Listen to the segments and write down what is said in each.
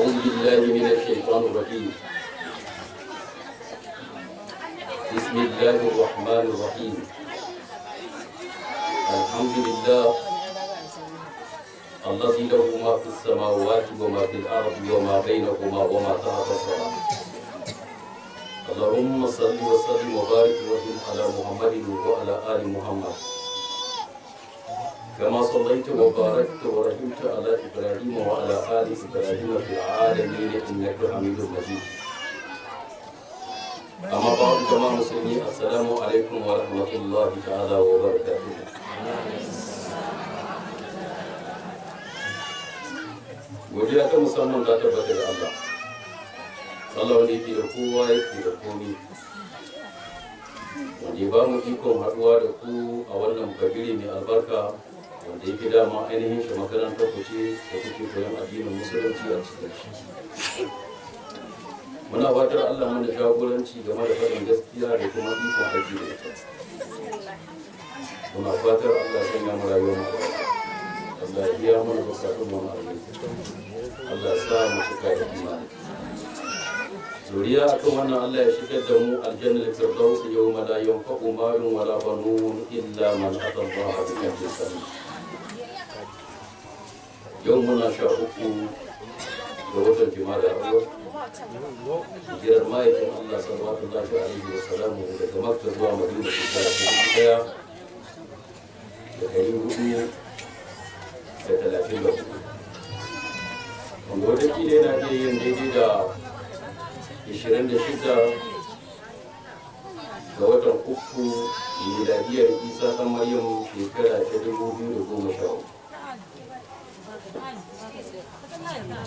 أعوذ بالله من الشيطان الرجيم. بسم الله الرحمن الرحيم. الحمد لله الذي له ما في السماوات وما في الأرض وما بينهما وما تحت الثرى. اللهم صل وسلم وبارك وسلم على محمد وعلى آل محمد كما صليت وباركت ورحمت على إبراهيم وعلى آل إبراهيم في العالمين إنك حميد مجيد. أما بعد جماعة المسلمين السلام عليكم ورحمة الله تعالى وبركاته. godiya ta musamman ta tabbata da Allah. Allah wanda yake da kowa yake da komi. Wanda ba mu ikon haɗuwa da ku a wannan kabiri mai albarka wanda yake dama ainihin shi makarantar ku ce da kuke koyon addinin musulunci a cikin shi. Muna fatar Allah mana jagoranci game da faɗin gaskiya da kuma ikon aiki da ita. Muna fatar Allah sanya mu rayuwar mu. Allah ya biya mana bukatun mu na alheri. Allah ya sa mu cika da imani. Zuriya akan wannan Allah ya shigar da mu aljannatul firdaus yawma la yanfa'u malun wala banun illa man ata Allah bi qalbin salim. Yau muna 13 ga watan Jumada al-Awwal. Hijirar ma'aikin Allah sallallahu alaihi wa sallam daga Makka zuwa Madina shekara ta 1434. Wanda wata kila yana iya yin daidai da 26 ga watan 3 miladiyar Isa ta Maryam shekara ta 2014.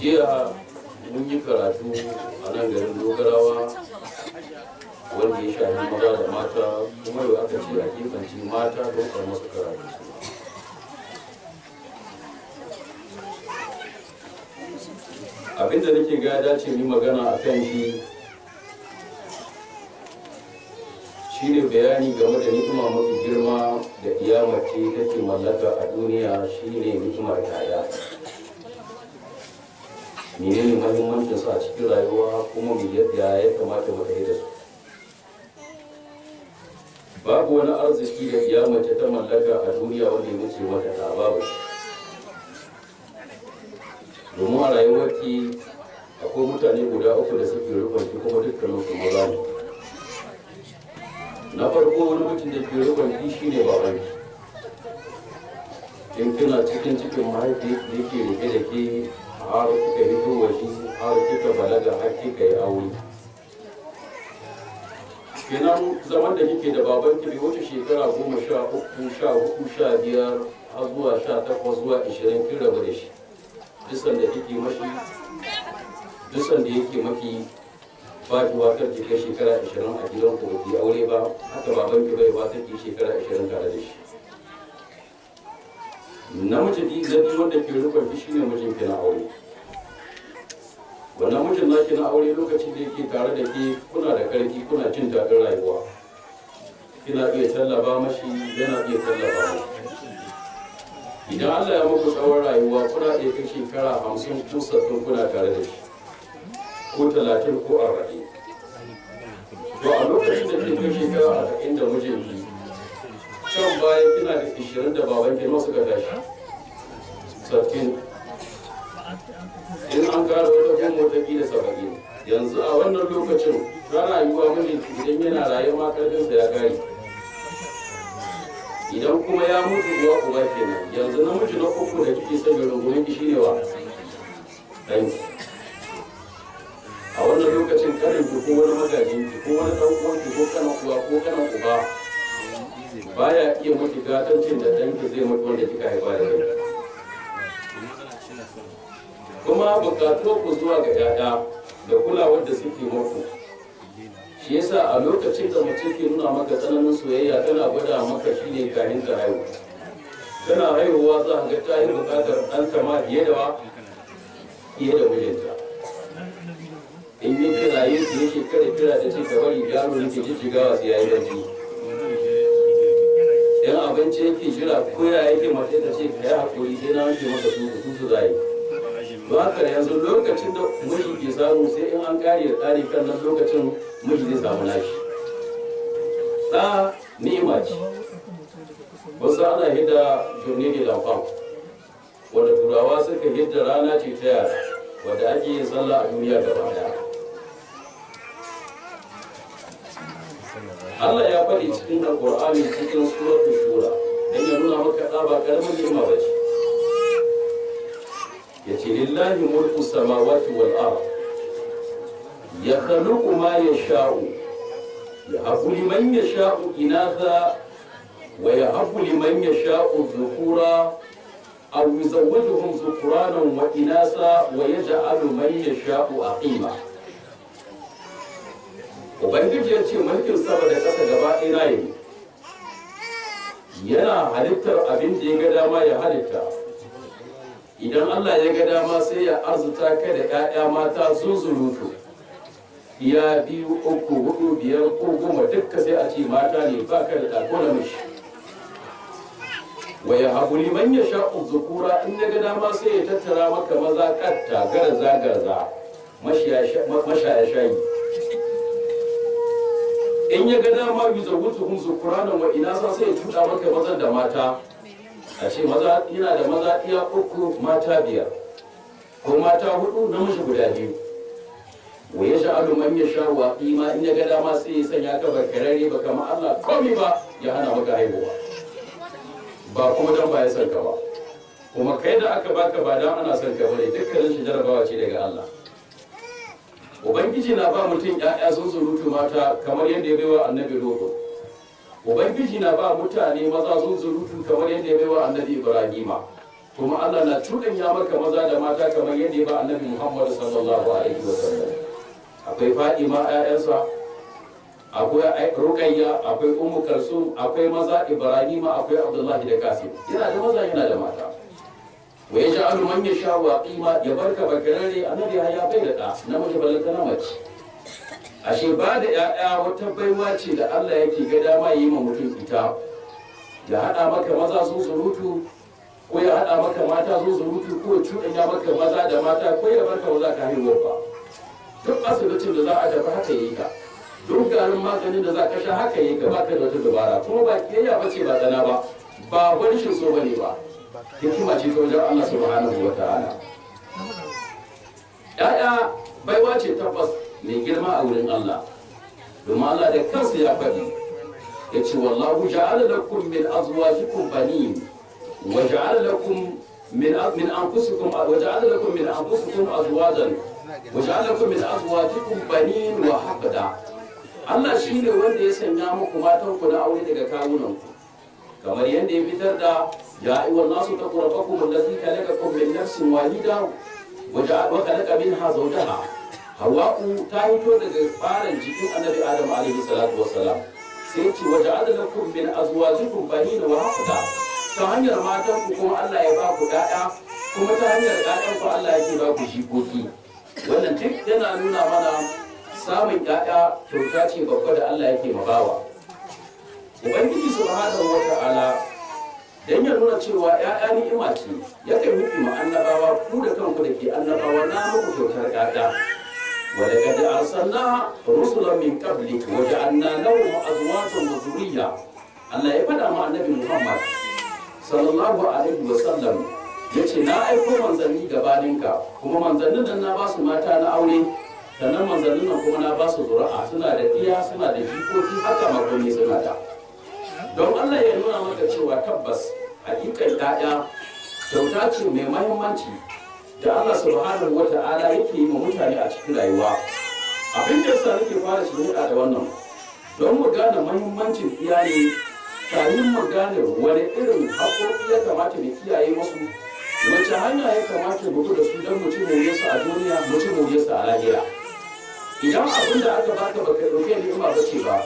Jiya mun yi karatu a nan garin Dogarawa wanda ya shafi maza da mata, kuma yau aka ce a kefanci mata don a masu karatu. Abinda nake ga dace ni magana a kan shi ne bayani game da ni'ima mafi girma da iyamace take mallaka a duniya, shine ni'imar yaya. Menene muhimmancin su a cikin rayuwa, kuma ya kamata mu tafi da su. Babu wani arziki da iyamace ta mallaka a duniya wanda ya wuce mata ta, babu shi. Domin a rayuwarki akwai mutane guda 3 da suke rukunki, kuma dukkanin su maza ne. Na farko wani mutum da ke rukunki shine babanki. In kina cikin mahaifi da yake rike da ke har kika hito waje, har kika balaga, har kika yi aure. Kenan zaman da kike da babanki bai wuce shekara 13, 14, 15 har zuwa 18 zuwa 20 kin rabu da shi. Dusan da kike mashi, dusan da yake maki faduwa ta kai shekara 20 a gidan ku ba aure ba, haka babanki bai ba ta ki shekara 20 tare da shi. Namiji zabi wanda ke rukun shi ne mijin ki na aure. Wannan mijin naki na aure lokacin da yake tare da ke kuna da karfi, kuna jin daɗin rayuwa. Kina iya tallaba mashi, yana iya tallaba mashi. Idan Allah ya muku tsawon rayuwa, kuna iya kai shekara 50 ko 60 kuna tare da shi, ko 30 ko 40. To a lokacin da ke kai shekara 40 da mijinki, can bayan kina da 20 da babanki masu ga tashi 60. In an kara wata kuma wata da 70. Yanzu a wannan lokacin ta rayuwa mijinki idan yana rayuwa karfinsa ya kare. Idan kuma ya mutu uwa uba kenan. Yanzu namiji na 3 da kike son ya rungume ki shine wa danki. A wannan lokacin karin ki ko wani magajin ki ko wani dan uwan ki ko kana uwa ko kana uba baya iya miki gatancin da danki zai mutu wanda kika haifa da kai. Kuma bukatu ku zuwa ga yaya da kulawar da suke muku. Shi yasa a lokacin da mutum ke nuna maka tsananin soyayya, tana gwada maka shine kahin ta haihu. Tana haihuwa za ka ga ta yi bukatar ɗanta ma fiye da mijinta. In yi kiraye su yi kira da ce ka bari yaro yake jijjigawa su yayi danci. Yan abinci yake jira ko ya yake mace ta ce ka yi haƙuri sai na wanke maka su zai. don haka yanzu lokacin da miji ke samu sai in an kare da tsari kan nan lokacin miji zai samu nashi. ɗa ni'ima ce. wasu ana hidda journée de l'enfant wanda turawa suka hidda rana ce ta yara wadda ake yin sallah a duniya gaba daya. Allah ya faɗi cikin Alƙur'ani cikin suratul Shura dan ya nuna maka ɗa ba ƙaramin ni'ima ba ce. yace lillahi mulku samawati wal ard yakhluqu ma yasha'u yahabu liman yasha'u inatha wa yahabu liman yasha'u dhukura aw yuzawwijuhum dhukranan wa inasa wa yaj'alu man yasha'u aqima. Ubangiji ya ce mulkin sama da ƙasa gaba ɗaya ne, yana halittar abin da ya ga dama ya halitta. Idan Allah ya ga dama sai ya arzuta ka da 'ya'ya mata zunzurutu, iya 2, 3, 4, 5 ko 10 dukka sai a ce mata ne ba ka da ɗako namiji. Wa ya habu liman ya sha'u zukura, in ya ga dama sai ya tattara maka maza ƙatta garza mashaya shayi. In ya ga dama yi zawutuhum zukuranan wa inasa sai ya tuɗa maka mazan da mata. A ce maza yana da maza iya 3 mata 5 ko mata 4 namiji guda 2. wa ya sha'alu man ya sha wa ima, in ya ga dama sai ya sanya ka bakarare ba kama Allah komai ba ya hana maka haihuwa ba kuma dan ba ya san ka ba, kuma kai da aka baka ba dan ana son ka bane, dukkanin shi jarabawa ce daga Allah. Ubangiji na ba mutum ƴaƴa sun surutu mata kamar yadda ya baiwa annabi Lot. Ubangiji na ba mutane maza sun surutu kamar yadda ya baiwa annabi Ibrahima. Kuma Allah na cuɗanya maka maza da mata kamar yadda ya ba annabi Muhammad sallallahu alaihi wasallam. Akwai Fatima ƴaƴansa, akwai Ruqayya, akwai Ummu Kalsum, akwai maza Ibrahima, akwai Abdullahi da Qasim. Yana da maza yana da mata. wa ya ja'alu man yasha wa qima, ya barka bakarare annabi ya bai da ɗa namiji balanta na mace. Ashe ba da ƴaƴa wata baiwa ce da Allah yake ga dama yi ma mutum ita, ya haɗa maka maza sun surutu ko ya haɗa maka mata sun surutu ko ya cuɗanya maka maza da mata ko ya barka ba za ka haihuwa ba. Duk asibitin da za a tafi haka yi ka, duk garin maganin da za ka sha haka yi ka, ba ka da wata dabara, kuma ba kiyayya ba ce ba tsana ba, ba barshin so bane ba, hikima ce ta wajen Allah subhanahu wa ta'ala. Ya'ya baiwa ce tabbas mai girma a wurin Allah, domin Allah da kansa ya faɗi ya ce wallahu ja'ala lakum min azwajikum banin wa ja'ala lakum min anfusikum azwajan wa ja'ala lakum min azwajikum banin wa hafada. Allah shine wanda ya sanya muku matan ku na aure daga kawunan ku, kamar yadda ya fitar da ya ayyuhan nasu taqu rabbakum allazi khalaqakum min nafsin wahida wa khalaqa minha zawjaha. Hawwa'u ta hito daga faran jikin Annabi Adam alaihi salatu wassalam, sai ce wa ja'ala lakum min azwajikum banina wa hafada. Ta hanyar matan ku kuma Allah ya ba ku ƴaƴa, kuma ta hanyar ƴaƴan ku Allah yake ba ku jikoki. Wannan duk yana nuna mana samun ƴaƴa kyauta ce babba da Allah yake mabawa. Ubangiji subhanahu wa ta'ala dan ya nuna cewa ƴaƴa ni'ima ce, yakan yi ma annabawa, ku da kanku da ke annabawa na muku kyautar ƴaƴa. wa laqad arsalna rusulan min qablik wa ja'alna lahum azwajan wa dhurriyya. Allah ya faɗa ma annabi Muhammad sallallahu alaihi wa sallam, yace na aiko manzanni gabaninka, kuma manzannin nan na ba su mata na aure, sannan manzannin nan kuma na ba su zuri'a, suna da iya, suna da jikoki, haka makonni suna da. Don Allah ya nuna maka cewa tabbas hakikan ƴaƴa kyauta ce mai mahimmanci da Allah subhanahu wata'ala yake yi wa mutane a cikin rayuwa. Abin da yasa nake fara shirya da wannan, don mu gane mahimmancin iyali, kafin mu gane wani irin haƙoƙi ya kamata mu kiyaye musu, wace hanya ya kamata mu bi da su don mu ci moriyarsu a duniya, mu ci moriyarsu a lahira. Idan abin da aka baka baka ɗauke ni'ima ba ce ba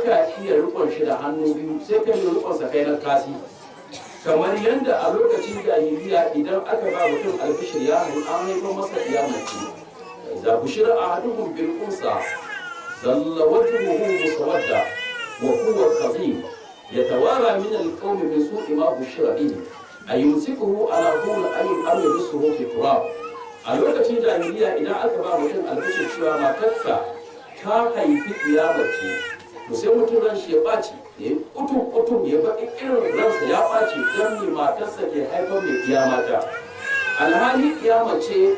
ka iya rikon shi da hannu biyu, sai ka yi rikon sa kai na kasi. Kamar yadda a lokacin jahiliya idan aka ba mutum albishir ya an haifar masa iyamaci, za ku shira a haduhun bil unsa zalla wajhuhu muswadda wa huwa kadhib yatawara min al-qawmi min su'i ma bushira bihi ayumsikuhu ala hul ayyin am yadsuhu fi turab a lokacin jahiliya idan aka ba mutum albishir cewa matarsa ta haifi iyamace, to sai mutum ran shi ya ɓaci, ya yi kutum ya baƙi irin ransa ya ɓaci don mai matarsa ke haifar mai iyamata. Alhali iyamace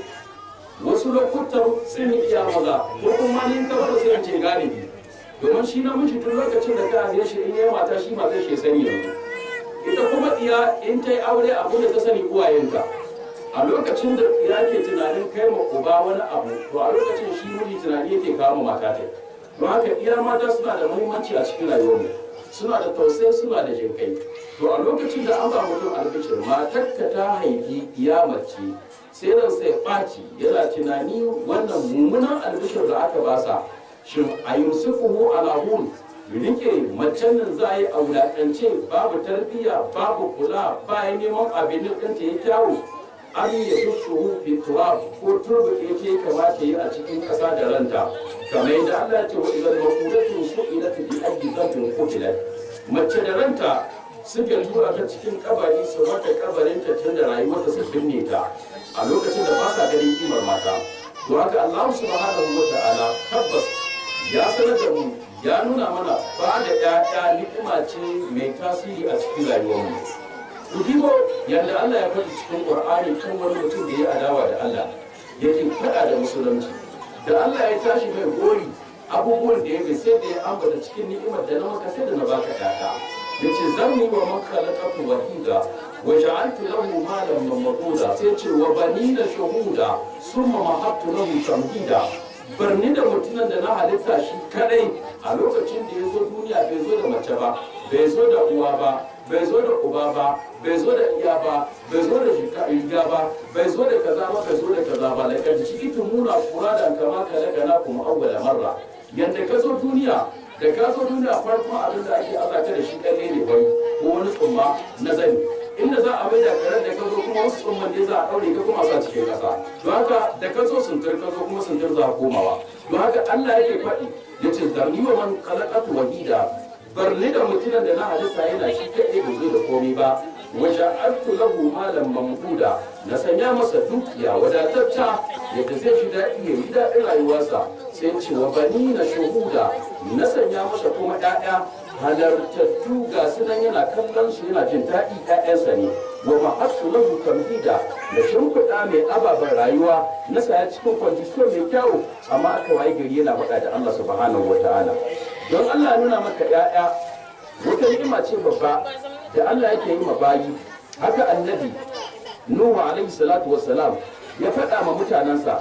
wasu lokutan sun yi iyamaza, ko kuma ni kamar da sai ce galibi, domin shi namiji tun lokacin da ta haife shi in yi mata shi matar shi sani yanzu. Ita kuma iya in ta yi aure abu da ta sani uwayenta. A lokacin da ya ke tunanin kai ma uba wani abu, to a lokacin shi miji tunani yake kawo mata ta. Don haka iya mata suna da muhimmanci a cikin rayuwarmu, suna da tausayi, suna da jinkai. To a lokacin da an ba mutum albishir matarka ta haifi iya mace, sai ran sai ɓaci yana tunani wannan mummunan albishir da aka basa, shin a yumsifuhu ala hun, rike macen nan za a yi a wulaƙance, babu tarbiyya, babu kula, bayan neman abin da ɗinta ya kyawu, an ya tushuhu fi turab, ko turbuɗe ce kamata yi a cikin ƙasa da ranta, kamar yadda Allah ya ce wa idan maqudatun su'ilat bi ayyi dhanbin qutilat. Mace da ranta suke tura ta cikin kabari su mata kabarin ta tun da rayuwarta su binne ta a lokacin da ba sa ganin kimar mata. To haka Allah subhanahu wa ta'ala tabbas ya sanar da mu, ya nuna mana ba da ƴaƴa ni'ima ce mai tasiri a cikin rayuwarmu. Ku dibo yadda Allah ya faɗi cikin Qur'ani kan wani mutum da ya adawa da Allah yake faɗa da musulunci. Da Allah ya tashi mai gori abubuwan da ya bai sai da ya ambata cikin ni'imar da na maka sai da na baka ƴaƴa. Yace zarni wa man khalaqatu wahida wa ja'altu lahu malan mamduda, sai ce wa banina shuhuda summa mahattu lahu tamhida. Barni da mutumin da na halitta shi kadai a lokacin da ya zo duniya bai zo da mace ba, bai zo da uwa ba, bai zo da uba ba, bai zo da iya ba, bai zo da riga ba, bai zo da kaza ba, bai zo da kaza ba. Lakar jikitu muna kura da kama kalakana kuma awwala marra. Yanda ka zo duniya, da ka zo duniya farkon abin da ake azaka da shi kalle ne bai ko wani tsumma na zani. Inda za a mai da karen da ka zo kuma wasu tsumman da za a ɗaure ka kuma sa cikin ƙasa. Don haka da ka zo suntur ka zo kuma suntur za a komawa. Don haka Allah yake faɗi ya ce zarni wa man khalaqatu wahida, barni da mutumin da na halitta yana shi kaɗai bai zo da komai ba. Wa ja'altu lahu malan mamduda, na sanya masa dukiya wadatacca yadda zai shi daɗi ya yi daɗin rayuwarsa. Sai ce wa banina shuhuda, na sanya masa kuma ƴaƴa halartattu ga su nan yana kallon su yana jin daɗi ƴaƴansa ne. Wa mahattu lahu tamhida, da shimfiɗa mai ababen rayuwa na saya cikin kwandishiyon mai kyawu, amma aka waye gari yana faɗa da Allah subhanahu wa ta'ala. Don Allah nuna maka ƴaƴa wata ni'ima ce babba da Allah yake yi ma bayi. Haka annabi Nuhu alaihi salatu wassalam ya faɗa ma mutanensa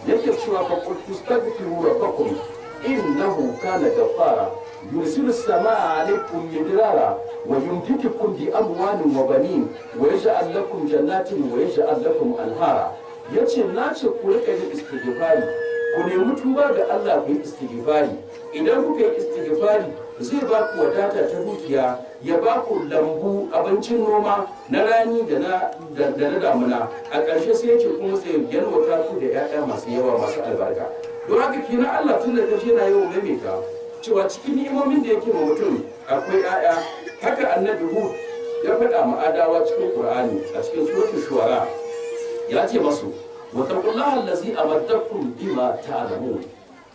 yake cewa fa qul tastaghfiru rabbakum innahu kana ghaffara yursilu as-samaa'a 'alaykum midrara wa yumditukum bi amwalin wa banin wa yaj'al lakum jannatin wa yaj'al lakum anhara. Yace na ce ku rika yin istighfari, ku nemi tuba ga Allah ku yi istighfari. Idan kuka yi istighfari zai ba ku wadata ta dukiya, ya ba ku lambu abincin noma na rani da na damuna. A ƙarshe sai yace kuma sai yalwata ku da ƴaƴa masu yawa masu albarka. Don haka kenan Allah tun da kashi yana yawan maimaita cewa cikin ni'imomin da yake ma mutum akwai ƴaƴa. Haka annabi Hud ya faɗa ma adawa cikin Qur'ani a cikin suratul Shu'ara, ya ce masu wattaqullaha allazi amaddakum bima ta'lamun,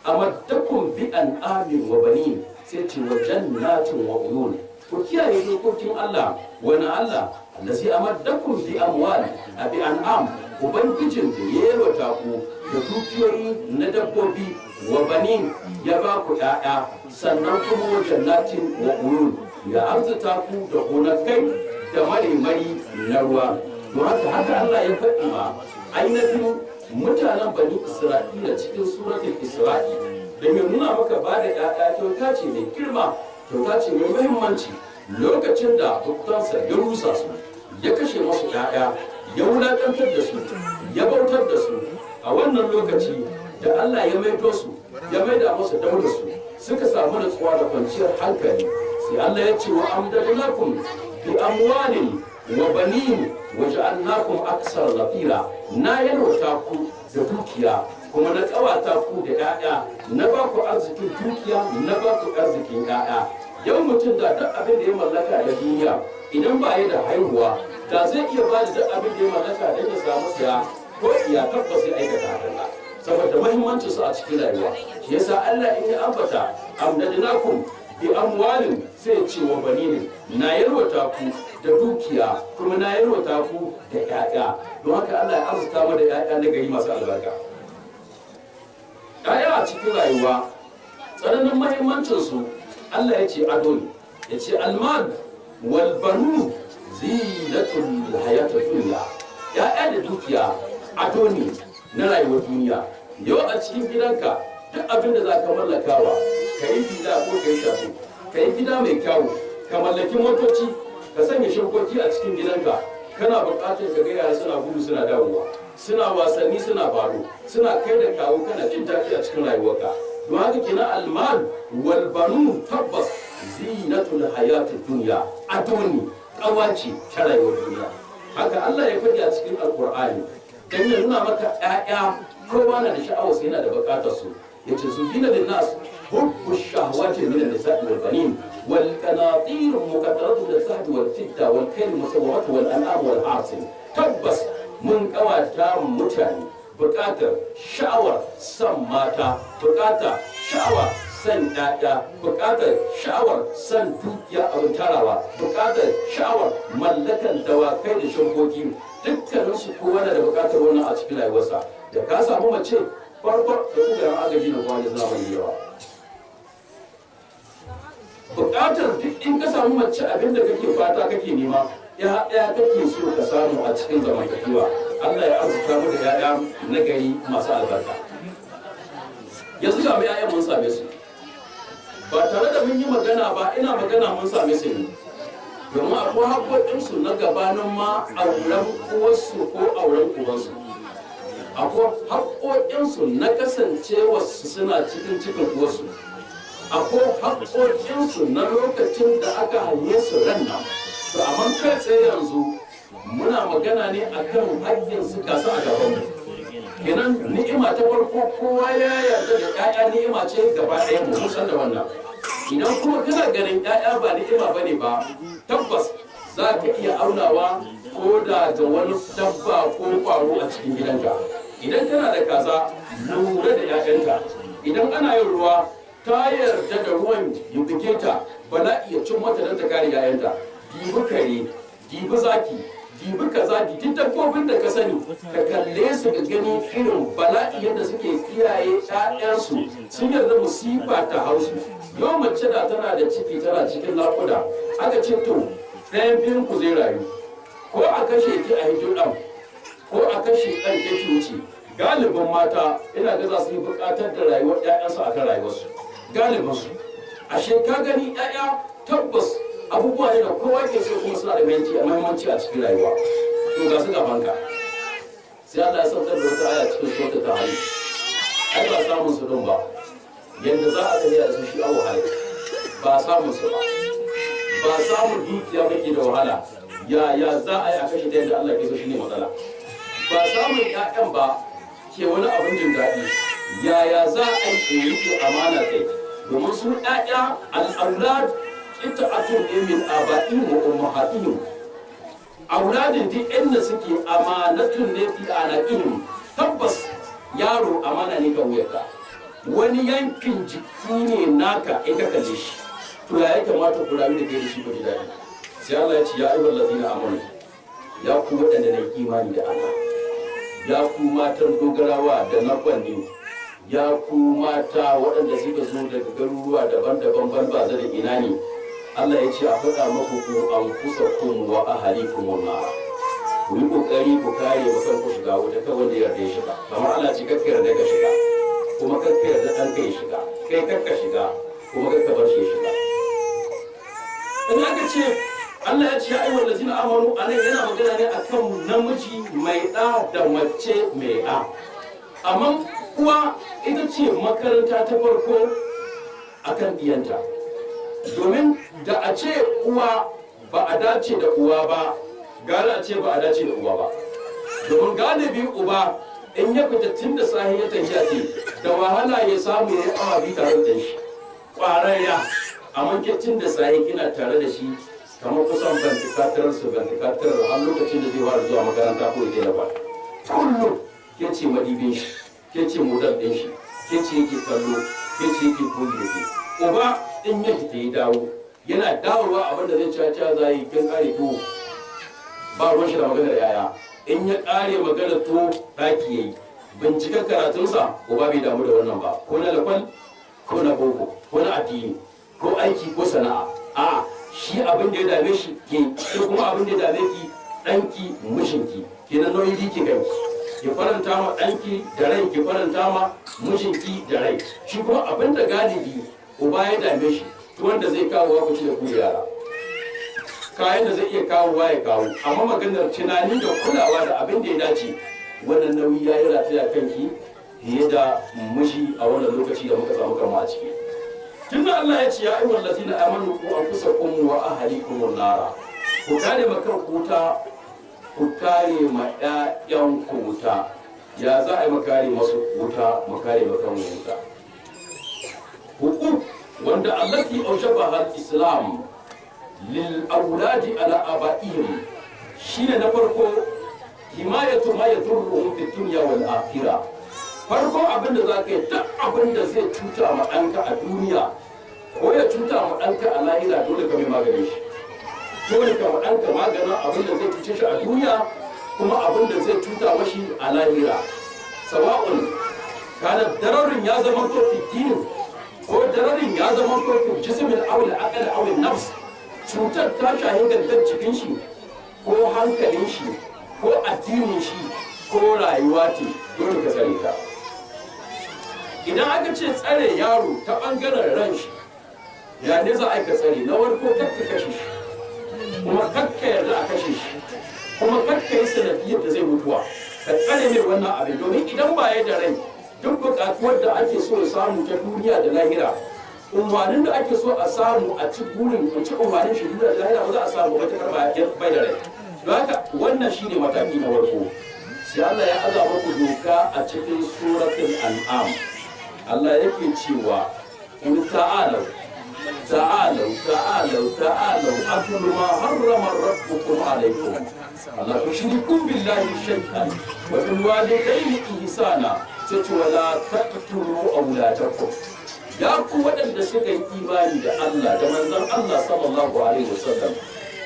amaddakum bi an'amin wa banin, sai ce wa jannatin wa uyun. Ku kiyaye dokokin Allah. Wani Allah allazi amaddakum bi amwal, bi an'am, ubangijin da ya yalwata ku da dukiyoyi na dabbobi, wa banin ya ba ku ƴaƴa, sannan kuma wa jannatin wa uyun ya arzuta ku da gonakai da marimari na ruwa. Don haka Allah ya faɗi ma ainihin mutanen bani Isra'ila cikin suratul Isra'i, da mai nuna maka ba da ƴaƴa kyauta ce mai girma, kyauta ce mai muhimmanci. Lokacin da bukutansa ya rusa su, ya kashe masu ƴaƴa, ya wulaƙantar da su, ya bautar da su, a wannan lokaci da Allah ya maido su, ya maida masu daular su, suka samu natsuwa da kwanciyar hankali. Sai Allah ya ce wa amdadnakum bi amwalin wa banin wa ja'alnakum aksar nafira, na yalwata ku da dukiya kuma na ƙawata ku da ƴaƴa, na ba ku arzikin dukiya, na ba ku arzikin ƴaƴa. Yau mutum da duk abin da ya mallaka da duniya, idan ba ya da haihuwa, da zai iya ba da duk abin da ya mallaka don ya samu siya ko iya tabbas zai aikata hakan saboda muhimmancin su a cikin rayuwa. Shi yasa Allah in ya ambata amdadnakum bi amwalin sai ce wa baninin, na yalwata ku da dukiya kuma na yalwata ku da ƴaƴa. Don haka Allah ya arzuta mu da ƴaƴa na gari masu albarka. ƴaƴa a cikin rayuwa tsananin muhimmancin su Allah ya ce ado ne, ya ce almal wal banu zinatul hayatid dunya. ƴaƴa da dukiya ado ne na rayuwar duniya. Yau a cikin gidanka duk abin da za ka mallakawa, ka yi gida ko ka yi shafi, ka yi gida mai kyawu, ka mallaki motoci, ka sanya shirkoki a cikin gidanka, kana buƙatar ka ga yara suna gudu suna dawowa, suna wasanni suna baro, suna kai da kawo, kana jin daɗi a cikin rayuwarka. Don haka kenan almal wal banun tabbas zinatul hayatid dunya, ado ne, ƙawace ta rayuwar duniya. Haka Allah ya faɗi a cikin Alƙur'ani dan ya nuna maka ƴaƴa kowa na da sha'awar su, yana da buƙatar su. yace su gina da nas hubbu shahawati min an-nisa'i wal banin wal qanatir muqaddaratu min az-zahabi wal fidda wal khayl musawwamati wal an'am wal harth. Tabbas mun kawata mutane buƙatar sha'awar san mata, buƙatar sha'awar san ƴaƴa, buƙatar sha'awar san dukiya abin tarawa, buƙatar sha'awar mallakan dawakai da shankoki. Dukkaninsu kowa na da buƙatar wannan a cikin rayuwarsa. Da ka samu mace farko da kugayen agaji na kwanci suna mai yawa. Buƙatar duk in ka samu mace abinda kake fata kake nema, ya kake so ka samu a cikin zamantakewa. Allah ya arzuta mu da ƴaƴa na gari masu albarka. Yanzu ga mu ƴaƴan mun same su. Ba tare da mun yi magana ba, ina magana mun same su ne. Domin akwai haƙoƙinsu na gabanin ma auren uwarsu ko auren uwansu. Akwai haƙoƙinsu na kasancewa suna cikin uwarsu. Akwai haƙoƙinsu na lokacin da aka hanye su ran nan. To amma kai tsaye yanzu muna magana ne akan haƙƙin su kasa a gaban mu. Kenan ni'ima ta farko kowa ya yarda da ƴaƴa ni'ima ce gaba ɗaya mu san da wannan. Idan kuma kana ganin ƴaƴa ba ni'ima bane ba, tabbas za ka iya aunawa ko da ga wani dabba ko ƙwaro a cikin gidanka. Idan kana da kaza, lura da ƴaƴanta. Idan ana yin ruwa, ta yarda da ruwan ya buge ta, bala iya cin mata don ta kare ƴaƴanta. Dibi kare, dibi zaki, dibi kaza, duk dabbobin da ka sani, ka kalle su ka gani irin bala'i yadda suke kiyaye ƴaƴansu, sun yarda musifa ta hausu. Yau mace da tana da ciki tana cikin naƙuda, aka ce to ɗayan biyun ku zai rayu, ko a kashe ki a hito ɗan, ko a kashe ɗan ke wuce. Galibin mata ina ga za su yi buƙatar da rayuwar ƴaƴansu akan rayuwarsu. Galibinsu. Ashe ka gani ƴaƴa tabbas abubuwa ne da kowa ke so kuma suna da muhimmanci a cikin rayuwa. To ga su gabanka. Sai Allah ya saukar da wata aya cikin suratul Tahrim. Ai ba samun su don ba. Yanda za a tafiya da su shi a wahala. Ba samun su ba. Ba samun dukiya bake da wahala. Ya za a yi a kashe ta yadda Allah ke so shine matsala. Ba samun ƴaƴan ba ke wani abin jin daɗi. Yaya za a yi rike amana kai? Domin su ƴaƴa al-aulad qita'atun min aba'ihim wa ummahatihim. Auladin duk inda suke amanatun ne fi anaqihim. Tabbas yaro amana ne ga wuyarka. Wani yankin jiki ne naka in ka kalle shi. To ya kamata ku rayu da kai da shi ku ji daɗi. Sai Allah ya ce ya ayyuhal ladina amanu, ya ku waɗanda na imani da Allah, ya ku matan dogarawa da na kwanne, ya ku mata waɗanda suka zo daga garuruwa daban-daban banbaza da ina ne. Allah ya ce a faɗa maku ku an kusa kun wa ahalikum nar. Ku yi ƙoƙari ku kare wa kanku shiga wuta kan wanda ya yarda ya shiga. Kamar Allah ce kakka yarda ka shiga, kuma kakka yarda ɗan ka ya shiga, kai kakka shiga, kuma kakka bar shi ya shiga. In aka ce Allah ya ce ya ayyuhal ladzina amanu, anan yana magana ne akan namiji mai ɗa da mace mai ɗa. Amma uwa ita ce makaranta ta farko akan diyanta. Domin da a ce uwa ba a dace da uwa ba, gara a ce ba a dace da uwa ba. Domin galibi uba in ya fita tun da sahi ya tafiya ce, da wahala ya samu ya yi awa biyu tare da shi. Ƙwararya, amma tun da sahi kina tare da shi kamar kusan vantikatar har lokacin da zai fara zuwa makaranta ko ya daina ba. Kullum ce madibin shi, ke ce modal ɗin shi, ke ce yake kallo, ke ce yake koyi da ke. Uba in ya fita ya dawo, yana dawowa abinda zai caca za yi kin kare to ba ruwan shi da maganar yaya. In ya kare maganar to ɗaki ya yi. Binciken karatunsa uba bai damu da wannan ba, ko na lakwal ko na boko ko na addini ko aiki ko sana'a. A shi abin da ya dame shi ke, ko kuma abin da ya dame ki ɗanki mishinki, kenan nauyi ki ganki, ki faranta ma ɗanki da rai, ki faranta ma mishinki da rai. Shi kuma abin da galibi uba ya dame shi, wanda zai kawo wa kuci da ku yara, kayan da zai iya kawo ya kawo, amma maganar tunani da kulawa da abin da ya dace, wannan nauyi ya yi rataya kanki fiye da mushi a wannan lokaci da muka samu kama a ciki. Tunda Allah ya ce ya ayyuhal ladina amanu qu anfusakum wa ahlikum nara, ku kare ma kanku wuta, ku kare ma ƴaƴan ku wuta. Ya za a yi makare masu wuta, makare ma kanmu wuta. Hukuk wanda allati awjabaha al-islam lil auladi ala abaihim shine na farko himayatu ma yadurruhum fi dunya wal akhirah. Farko abin da zaka yi, duk abin da zai cuta ma ɗanka a duniya ko ya cuta ma ɗanka a lahira, dole ka mai maganin shi. Dole ka ma ɗanka maganin abin da zai cuce shi a duniya kuma abin da zai cuta mashi a lahira. Sawa'un kana dararin ya zama to fi dinin ko dararin ya zama to fi jismin aw al-aql aw an-nafs, cutar ta shahin gangan cikin shi ko hankalin shi ko addinin shi ko rayuwa ce, dole ka tsare ta. Idan aka ce tsare yaro ta bangaren ran shi, ya ne za a ka tsare? Na farko kakka kashe shi, kuma kakka yarda a kashe shi, kuma kakka yi sanadiyar da zai mutuwa. Ka tsare mai wannan abin, domin idan ba ya da rai, duk buƙatuwar da ake so ya samu ta duniya da lahira, umarnin da ake so a samu a ci burin a ci umarnin shi duniya da lahira, ba za a samu matuƙar bai da rai. Don haka wannan shine mataki na farko. Sai Allah ya aza muku doka a cikin suratul an'am. Allah yake cewa in ta'alau atlu ma harrama rabbukum alaykum alla tushriku billahi shay'an wa bil walidayni ihsana sai wala taqtulu awladakum. Ya ku waɗanda suka yi imani da Allah da manzon Allah sallallahu alaihi wasallam,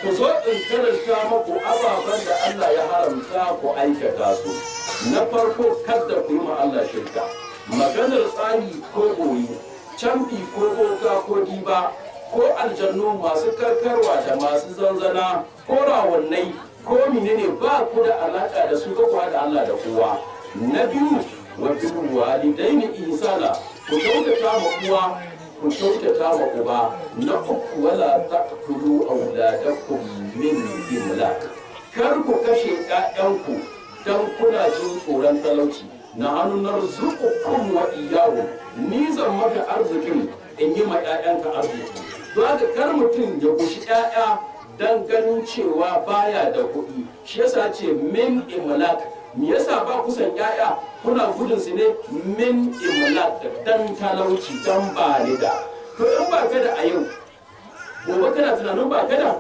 ku zo in karanta muku ababen da Allah ya haramta ku aikata su. Na farko, kada ku yi ma Allah shirka. Maganar tsari ko boyi, camfi ko boka ko diba ko aljannu masu karkarwa da masu zanzana ko rawannai ko menene, ba ku da alaka da su, ko kuwa da Allah da kowa. Na biyu, wa bil walidaini ihsana, ku kyautata ma uwa, ku kyautata ma uba. Na uku, wala taqtulu auladakum min imlaq, kar ku kashe ƴaƴanku dan kuna jin tsoron talauci. Na hannun narzuqukum wa iyyahum, ni zan maka arzikin in yi ma ƴaƴanka arziki. Don haka kar mutum ya gushi ƴaƴa dan ganin cewa baya da kuɗi. Shi yasa ce min imlaq. Me yasa ba kusan ƴaƴa? Kuna gudun su ne min imlaq, dan talauci, dan ba ni da. To in ba ka da a yau, gobe kana tunanin ba ka da?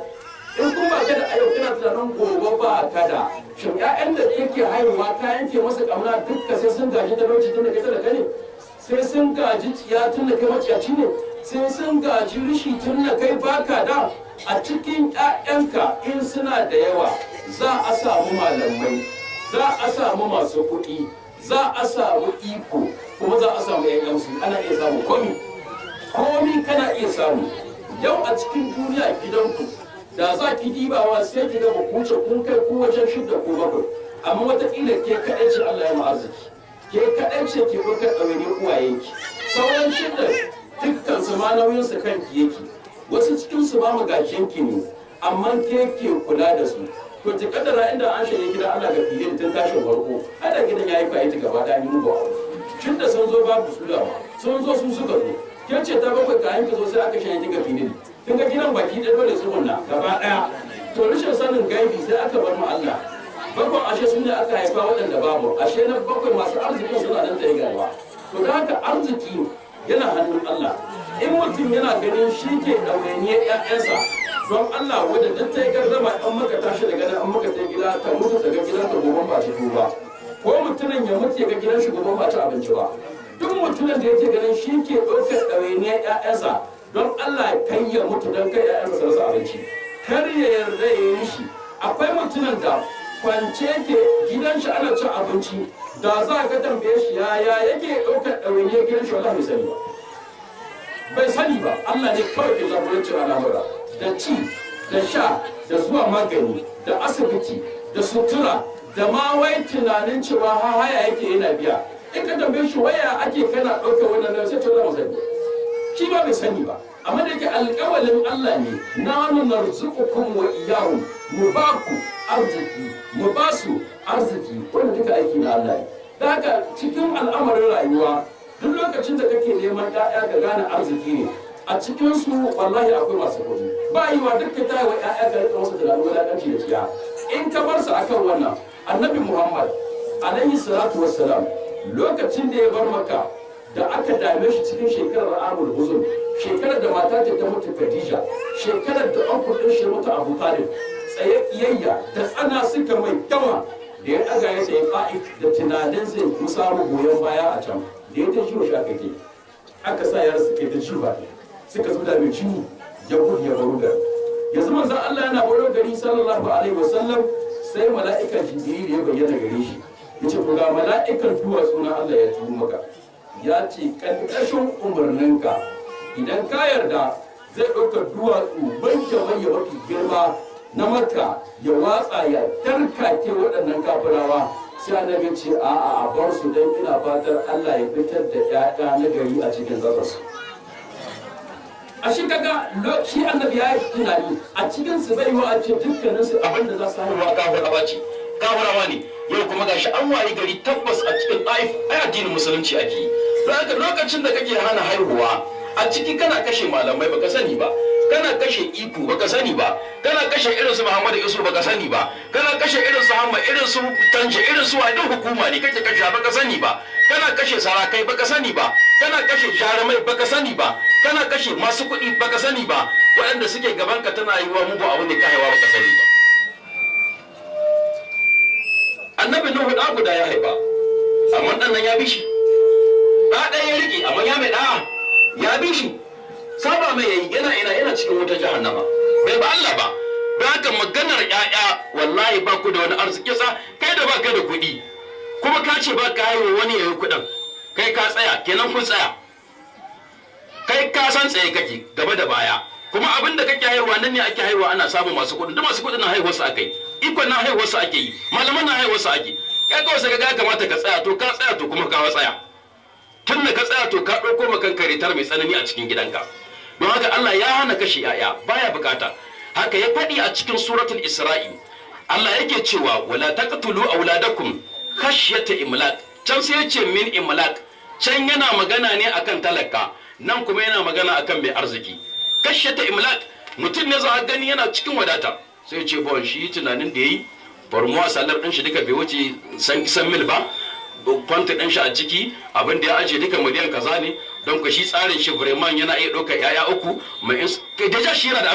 In kun ba ka da a yau, kana tunanin gobe ba ka da. Shin ƴaƴan da kake haihuwa ka yanke masa ƙamna dukka sai sun gaji talauci tun da kai talaka ne? Sai sun gaji tsiya tun da kai maciyaci ne? Sai sun gaji rishi tun da kai baka da? A cikin ƴaƴanka in suna da yawa, za a samu malamai, za a samu masu kuɗi, za a samu iko, kuma za a samu ƴaƴansu. Ana iya samu komi kana iya samu. Yau a cikin duniya gidanku, da za ki dibawa sai ki ga ba kuce kun kai ko wajen 6 ko 7, amma wataƙila ke kaɗai ce Allah ya ma'arziki, ke kaɗai ce ke ɗaukar ɗawainiyar uwayenki. Sauran 6 dukkan su ma nauyin su kanki yake, wasu cikin su ma magajiyanki ne, amma ke kula da su. To ta kaddara inda an shirya gida ana ga fiye tun tashin farko, ada gidan yayi fa'ita gaba da ni mugu. Tun da sun zo babu su dama, sun zo su suka zo. Ke ce ta bakwai kayan ki zo sai aka shirya ga fiye. Kin ga gidan baki ɗaya dole su gunna gaba ɗaya. To rashin sanin gaibi sai aka bar mu Allah. Bakwai ashe sun ne aka haifa waɗanda babu, ashe na bakwai masu arzikin suna nan tsaye gaba. To da haka arziki yana hannun Allah. In mutum yana ganin shi ke ɗawainiyar ‘ya'yansa, don Allah wadda duk ta yi gardama an maka tashi daga nan an maka ta gida ta mutu daga gidan ta gobe ba ta ba. Ko mutumin ya ya mutu ya ga gidan shugaban ba ci abinci ba. Duk mutumin da yake ganin shi ke ɗaukar ɗawainiyar ƴaƴansa don Allah kai ya mutu don kai ƴaƴansa su rasa abinci. Kar ya yarda ya yi shi. Akwai mutumin da kwance ke gidan shi ana cin abinci da za ka tambaye shi yaya yake ɗaukar ɗawainiyar gidan shi wallahi bai sani ba. Bai sani ba, Allah ne kawai ke jagorancin al'amura da ci da sha da zuwa magani da asibiti da sutura da ma wai tunanin cewa haya yake yana biya. In ka tambaye shi waya ake kana ɗaukar wannan sai to za mu sani. Shi ba bai sani ba. Amma da yake alƙawalin Allah ne na narzuqukum wa iyyahum mu ba ku arziki mu ba su arziki wanda duka aiki na Allah ne. Da haka cikin al'amarin rayuwa duk lokacin da kake neman ƴaƴa ga gane arziki ne a cikin su wallahi akwai masu kuɗi ba yi wa dukkan ta wa ƴaƴa ga rika wasu tunanin wulaƙanci da tsiya in ka bar su akan wannan annabi Muhammad alaihi salatu wassalam lokacin da ya bar Makka da aka dame shi cikin shekarar Amul Huzun shekarar da mata ta mutu Khadija shekarar da an kudin shi mutu Abu Talib tsaye kiyayya da tsana suka mai yawa da ya ɗaga ya tsaye Ta'if da tunanin zai samu goyon baya a can da ya ta ciwo shi aka ke aka sa yara suke ta ciwo suka zuda mai ciwo ya gudu ya baro gari yanzu manzon Allah yana baro gari sallallahu alaihi wasallam sai mala'ikan Jibril ya bayyana gare shi yace ku ga mala'ikan duwatsu na Allah ya turo maka ya ce ƙarƙashin umarninka idan ka yarda zai ɗauka duwatsu banke ya mafi girma na Makka ya watsa ya tarkake waɗannan kafirawa sai annabi ce a'a a bar su dan ina fatar Allah ya fitar da ƴaƴa na gari a cikin zarrasu a shi kaga shi annabi ya yi tunani a cikin su bai wa a ce dukkanin su abinda za su haihuwa kafirawa ne yau kuma gashi an wayi gari tabbas a cikin Taif ai addinin musulunci ake yi don haka lokacin da kake hana haihuwa a ciki kana kashe malamai baka sani ba kana kashe iko baka sani ba kana kashe irin su Muhammadu Isu baka sani ba kana kashe irin su Hamma irin su Tanje irin su wani hukuma ne kake kashe baka sani ba kana kashe sarakai baka sani ba kana kashe jarumai baka sani ba kana kashe masu kuɗi baka sani ba waɗanda suke gaban ka tana yi wa mugu abin da ka haifa baka sani ba annabi Nuhu da guda ya haifa amma dan nan ya bi shi da ɗaya ya riƙe amma ya mai da ya bi shi saba mai yayi yana cikin wata jahannama bai ba Allah ba don haka maganar ƴaƴa wallahi ba ku da wani arziki sa kai da ba kai da kuɗi kuma ka ce ba ka haihuwa wani yayi kuɗin kai ka tsaya kenan kun tsaya kai ka san tsaye kake gaba da baya kuma abin da kake haihuwa nan ne ake haihuwa ana samun masu kuɗin duk masu kuɗin na haihuwar su akai ikon na haihuwar su ake yi malaman na haihuwar su ake kai kawai sai ga kamata ka tsaya to ka tsaya to kuma ka tsaya tun da ka tsaya to ka ɗauko makanka ritar mai tsanani a cikin gidanka don haka Allah ya hana kashe yaya baya bukata haka ya faɗi a cikin suratul Isra'i Allah yake cewa wala taqtulu auladakum khashyata imlaq can sai yace min imlaq can yana magana ne akan talaka nan kuma yana magana akan mai arziki khashyata imlaq mutum ne za a gani yana cikin wadata sai ya ce ba shi tunanin da yayi farmuwa sallar din shi duka bai wuce san mil ba kwanta ɗan shi a ciki abin da ya ajiye duka miliyan kaza ne don ka shi tsarin shi Bremen yana iya ɗaukar yaya uku mai da shi yana da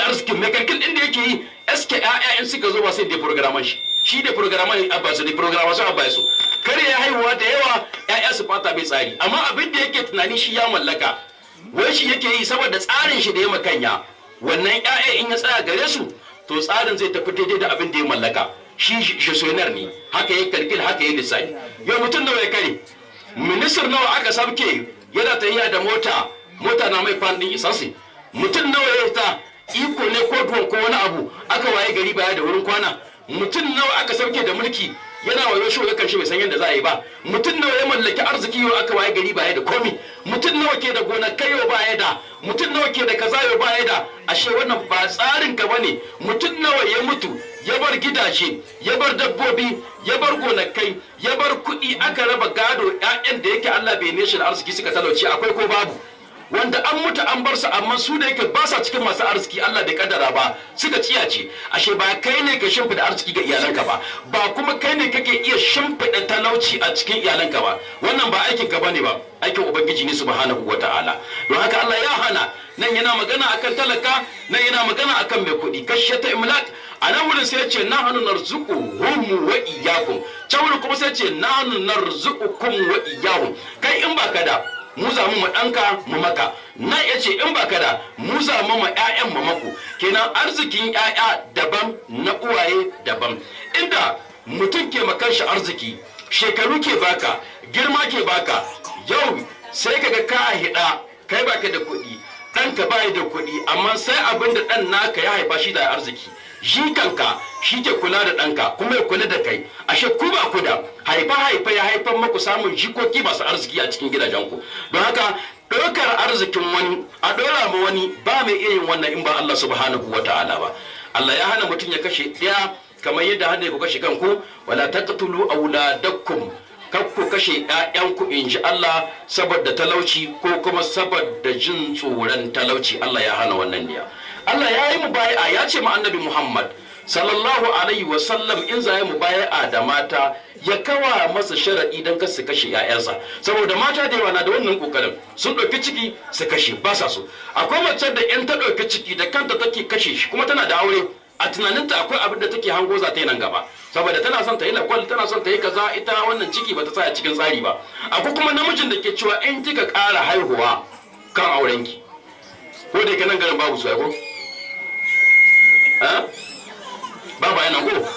arzikin mai kalkil ɗin da yake yi eske ƴaƴan suka zo ba sai da programan shi da programan abbasu da programation abbasu kare ya haihuwa da yawa ƴaƴa su fata bai tsari amma abin da yake tunani shi ya mallaka wai shi yake yi saboda tsarin shi da ya makanya wannan ƴaƴa in ya tsaya gare su to tsarin zai tafi daidai da abin da ya mallaka shi gestionnaire ne haka ya kalkil haka ya lissafi yau mutum nawa ya kare ministar nawa aka sabke yana tafiya da mota na mai fandin isansi mutum nawa ya ta iko ne ko duwan ko wani abu aka waye gari baya da wurin kwana mutum nawa aka sauke da mulki yana wayo shi ga karshe bai san yadda za a yi ba mutum nawa ya mallaki arziki yau aka waye gari baya da komi mutum nawa ke da gonakai yau baya da mutum nawa ke da kaza yau baya da ashe wannan ba tsarin ka bane mutum nawa ya mutu ya bar gidaje ya bar dabbobi ya bar gonakai ya bar kuɗi aka raba gado ƴaƴan da yake Allah bai ne shi da arziki suka talauci akwai ko babu wanda an mutu an bar su amma su da yake ba sa cikin masu arziki Allah bai kaddara ba suka tsiyace ashe ba kai ne ka shimfida arziki ga iyalanka ba kuma kai ne kake iya shimfida talauci a cikin iyalanka ba wannan ba aikin ka bane ba aikin ubangiji ne subhanahu wataala don haka Allah ya hana nan yana magana akan talaka nan yana magana akan mai kuɗi kashata imlak a nan wurin sai ya ce nahnu narzuquhum wa iyyakum can wurin kuma sai ya ce nahnu narzuqukum wa iyyahum kai in baka da mu za mu ɗanka mu maka na ya ce in baka da mu za mu ma ƴaƴan mu maku kenan arzikin ƴaƴa daban na uwaye daban inda mutum ke makan shi arziki shekaru ke baka girma ke baka yau sai kaga ka hida kai baka da kuɗi ɗanka bai da kuɗi amma sai abin da ɗan naka ya haifa shi da arziki shi kanka shi ke kula da ɗanka kuma ya kula da kai ashe ku ba ku da haifa ya haifar maku samun jikoki masu arziki a cikin gidajenku don haka ɗaukar arzikin wani a ɗora ma wani ba mai iya yin wannan in ba Allah subhanahu wa ta'ala ba Allah ya hana mutum ya kashe ɗaya kamar yadda hada ku kashe kanku wala taqtulu auladakum kar ku kashe ƴaƴanku in ji Allah saboda talauci ko kuma saboda jin tsoron talauci Allah ya hana wannan ne Allah ya yi mu bai'a ya ce ma annabi Muhammad sallallahu alaihi wa sallam in za yi mu bai'a da mata ya kawa masa sharadi dan kar su kashe ƴaƴansa saboda mata da yawa na da wannan kokarin sun ɗauki ciki su kashe ba sa so akwai mace da in ta ɗauki ciki da kanta take kashe shi kuma tana da aure a tunaninta akwai abin da take hango za ta yi nan gaba saboda tana son ta yi lakwal tana son ta yi kaza ita wannan ciki ba ta sa a cikin tsari ba akwai kuma namijin da ke cewa in kika ƙara haihuwa kan aurenki ko da yake nan garin babu su ko babu yana ko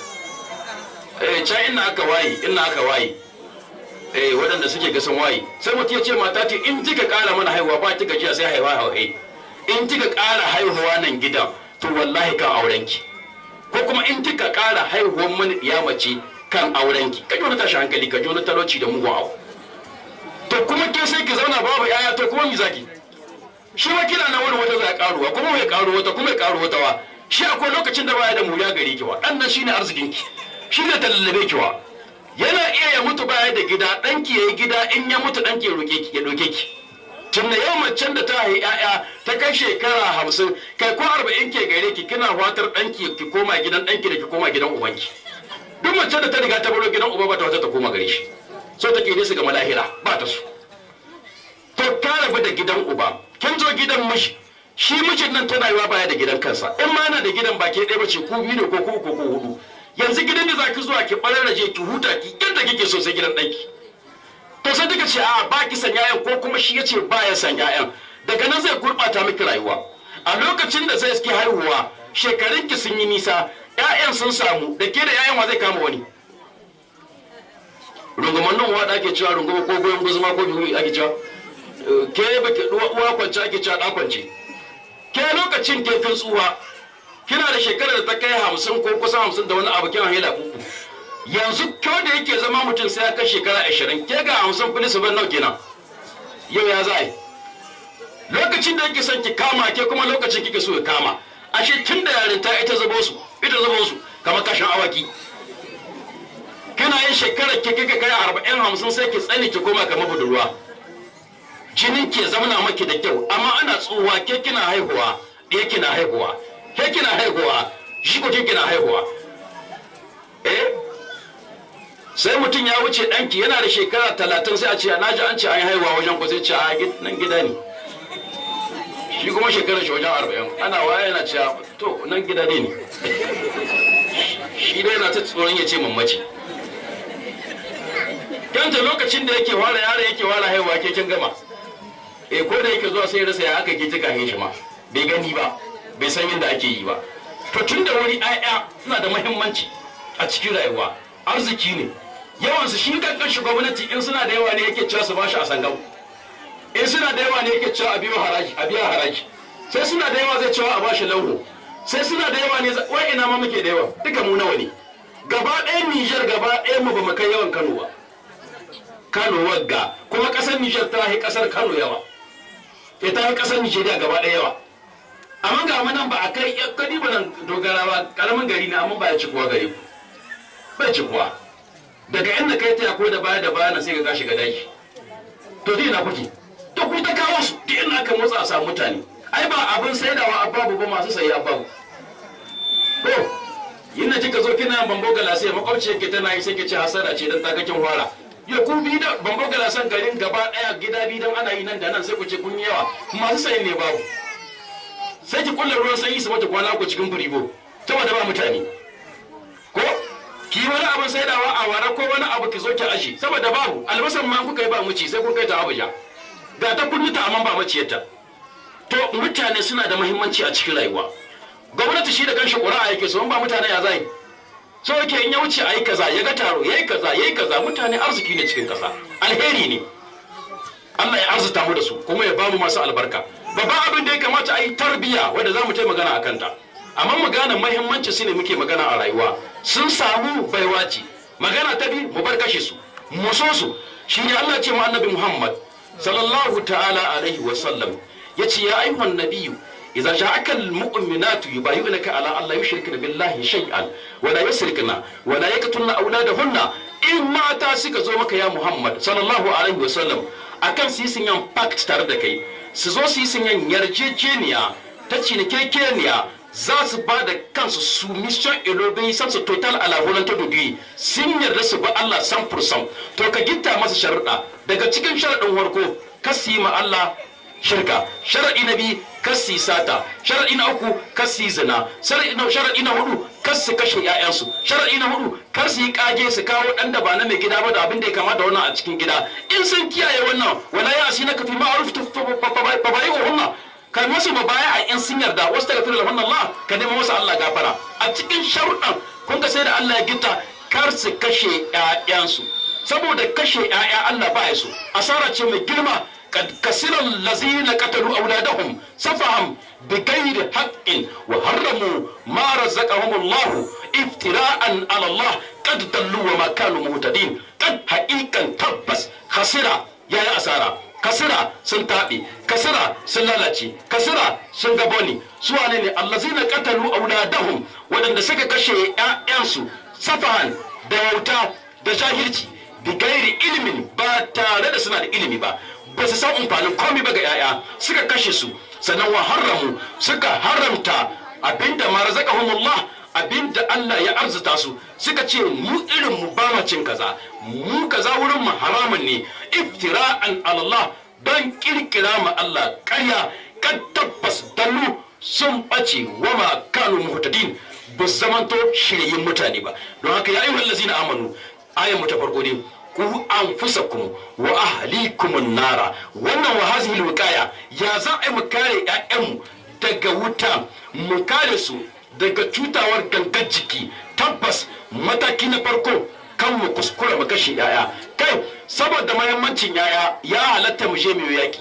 can ina aka waye waɗanda suke gasan waye sai mutum ya ce mata ce in kika ƙara mana haihuwa ba kika jiya sai haihuwa in kika ƙara haihuwa nan gidan to wallahi kan aurenki ko kuma in kika ƙara haihuwar mani mace kan aurenki ka ji wani tashi hankali ka ji wani talauci da mugun abu to kuma ke sai ki zauna babu yaya to kuma mi zaki shi ma kina na wani wata za ya karuwa kuma ya karu wata kuma ya karu wata wa shi akwai lokacin da baya da muriya gari kiwa dan nan shine arzikin ki shi ne tallabe kiwa yana iya ya mutu baya da gida danki yayi gida in ya mutu danki ya doke ki tunda yau macen da ta haihi ƴaƴa ta kai shekara 50 kai ko 40 ke gare ki kina fatar ɗanki ki koma gidan ɗanki da ki koma gidan ubanki duk macen da ta riga ta baro gidan uba ba ta wata ta koma gare shi so take ne su ga malahira ba ta su to ka rabu da gidan uba kin zo gidan miji shi mijin nan tana yiwa baya da gidan kansa in ma yana da gidan ba ke ɗaya ba ce ku biyu ne ko ku uku ko hudu yanzu gidan da zaki zuwa ki ɓararraje ki huta ki yadda kike so sai gidan ɗanki to sai duka ce a ba ki san ƴaƴan ko kuma shi yace ba ya san ƴaƴan daga nan zai gurɓata miki rayuwa a lokacin da zai ki haihuwa shekarun ki sun yi nisa ƴaƴan sun samu da ke da ƴaƴan wa zai kama wani runguman nan wa da ake cewa runguma ko goyon guzuma ko biyu ake cewa ke ba ke uwa kwance ake cewa ɗa kwance ke lokacin ke fin tsuwa kina da shekarar da ta kai 50 ko kusan 50 da wani abu kina hela uku yanzu kyau da yake zama mutum sai ya kai shekara 20 ke ga 50 filis ban nau kenan yau ya za yi lokacin da yake son ki kama ke kuma lokacin kike so ya kama ashe tun da yarinta ita zabo su kamar kashin awaki kina yin shekarar ki kika kai 40-50 sai ki tsani ki koma kamar budurwa jinin ke zamana maki da kyau amma ana tsuwa ke kina haihuwa ɗaya kina haihuwa ke kina haihuwa shi ko kina haihuwa sai mutum ya wuce ɗanki yana da shekara 30 sai a ce na ji an ce an yi haihuwa wajen ku sai ce a nan gida ne shi kuma shekarar shi wajen 40 ana waya yana cewa to nan gida ne shi dai yana ta tsoron ya ce mamaci kanta lokacin da yake ware yare yake ware haihuwa ke kin gama ko da yake zuwa sai rasa ya aka ke tuka shi ma bai gani ba bai san yadda ake yi ba to tun da wuri ayya suna da muhimmanci a cikin rayuwa arziki ne yawansu shi kankan shi gwamnati in suna da yawa ne yake cewa su bashi a sangam in suna da yawa ne yake cewa a biya haraji sai suna da yawa zai cewa a bashi launo sai suna da yawa ne wai ina ma muke da yawa duka mu nawa ne gaba ɗaya Nijar gaba ɗaya mu ba mu kai yawan Kano ba Kano wagga kuma ƙasar Nijar ta yi ƙasar Kano yawa ta yi ƙasar Nijeriya gaba ɗaya yawa amma ga mu nan ba a kai kadi ba nan dogara ba karamin gari ne amma ba ya ci kuwa gare ku bai ci kuwa daga inda kai ta ko da baya na sai ka shiga daji to dai na kuke to ku ta kawo su duk inda aka motsa a samu mutane ai ba abin saidawa ababu ba masu sayi ababu ko yinda kika zo kina bambo galasa makwabci ke tana yi sai ke ci hasara ce dan takakin fara ya ku bi da bambo galasan garin gaba daya gida bi dan ana yi nan da nan sai ku ce kun yawa masu sayin ne babu sai ki kulle ruwan sanyi su mata kwana ku cikin firigo saboda ba mutane ko ki wani abin saidawa a wara ko wani abu ki zo ki ashi saboda babu albasan ma kuka yi ba muci sai kun kai ta Abuja ga ta kunnuta amma ba maciyarta. To mutane suna da muhimmanci a cikin rayuwa. Gwamnati shi da kanshi ƙura'a yake so ba mutane ya zai so yake in ya wuce ayi kaza ya ga taro yayi kaza mutane arziki ne cikin kasa alheri ne Allah ya arzuta mu da su kuma ya bamu masu albarka. Babban abin da ya kamata a yi tarbiya wanda za mu ta magana a kanta amma mu gane muhimmanci su ne muke magana a rayuwa sun samu baiwa ce magana ta bi mu bar kashe su mu so su shi ne Allah ce mu annabi Muhammad sallallahu ta'ala alaihi wa sallam yace ya ayyuhan nabiyyu idza ja'aka almu'minatu yubayyunaka ala an la yushrikna billahi shay'an wa la yusrikna wa la yaqtulna awladahunna in mata suka zo maka ya Muhammad sallallahu alaihi wa sallam akan su yi sinyan pact tare da kai su zo su yi sinyan yarjejeniya ta cinikekeniya za su ba da kansu submission et l'obéissance totale à la volonté de Dieu sun yarda su ba Allah 100%. To ka gitta masa sharuɗa daga cikin sharaɗin farko kasi ma Allah shirka, sharaɗi na biyu kasi sata, sharaɗi na uku kasi zina, sharaɗi na hudu kasi kashe ƴaƴansu, sharaɗi na hudu kar su yi kage su kawo ɗan da ba na mai gida ba da abin da ya kama da wannan a cikin gida. In sun kiyaye wannan wala ya asina ka fi ma'ruf fa bai'uhunna kai masu mabaya a in sun yarda wasu daga firar lahun Allah ka nema masa Allah gafara a cikin sharuɗan kun ga sai da Allah ya gita kar su kashe ƴaƴansu saboda kashe ƴaƴa Allah ba ya so asara ce mai girma kasiran lazina qatalu auladahum safaham bighairi haqqin wa harramu ma razaqahum Allah iftira'an ala Allah qad dallu wa ma kanu muhtadin qad haqiqan tabbas khasira yayi asara kasira sun taɓe kasira sun lalace kasira sun gaboni su wane ne allazina qatalu auladahum waɗanda suka kashe ƴaƴansu safahan da wauta da jahilci bi gairi ilimin ba tare da suna da ilimi ba su san amfanin komai ba ga ƴaƴa suka kashe su sannan wa haramu suka haramta abinda ma razaqahumullah abinda Allah ya arzuta su suka ce mu irin mu ba cin kaza mu kaza wurin mu haramun ne iftira'an Allah don kirkira ma Allah ƙarya kan tabbas dallu sun ɓace wa ma kanu muhtadin ba zamanto shiryen mutane ba don haka ya ayyuhal ladzina amanu ayan mu ta farko ne ku anfusakum wa ahlikum nara wannan wa hazihi alwiqaya ya za a mu kare ƴaƴanmu daga wuta mu kare su daga cutawar gangar jiki tabbas mataki na farko kan mu kuskura mu kashe yaya kai saboda muhimmancin yaya ya halatta mu je mu yaki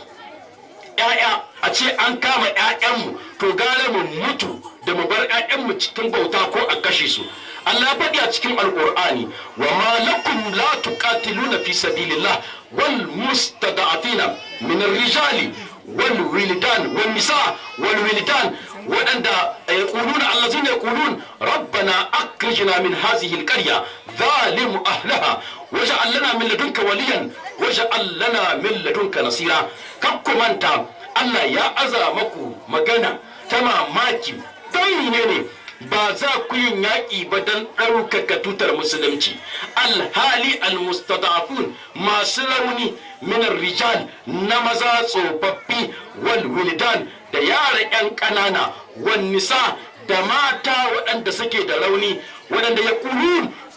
yaya a ce an kama ƴaƴanmu to gare mu mutu da mu bar ƴaƴanmu cikin bauta ko a kashe su Allah ya faɗi a cikin alƙur'ani wa ma lakum la tuqatiluna fi sabilillah wal mustada'afina min ar-rijali wal wildan wan nisa wal wildan waɗanda yaquluna allazina yaqulun rabbana akhrijna min hadhihi al-qarya zalimu ahlaha waj'al lana min ladunka waliyan waj'al lana min ladunka nasira kakkumanta Allah ya aza maku magana ta mamaki don ne ba za ku yin yaƙi ba don ɗaukaka tutar musulunci alhali almustada'afun masu rauni minar rijal na maza tsofaffi wal wildan da yara 'yan ƙanana wan nisa da mata waɗanda suke da rauni waɗanda ya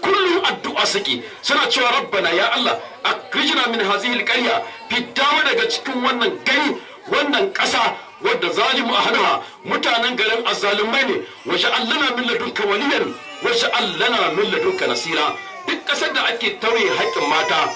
kullum addu'a suke suna cewa rabbana ya Allah akrijna min hazihi alqarya fidda mu daga cikin wannan gari wannan ƙasa wadda zalimu ahlaha mutanen garin azzalumai ne waje allana min ladunka waliyan waje allana min ladunka nasira duk kasar da ake tauye haƙƙin mata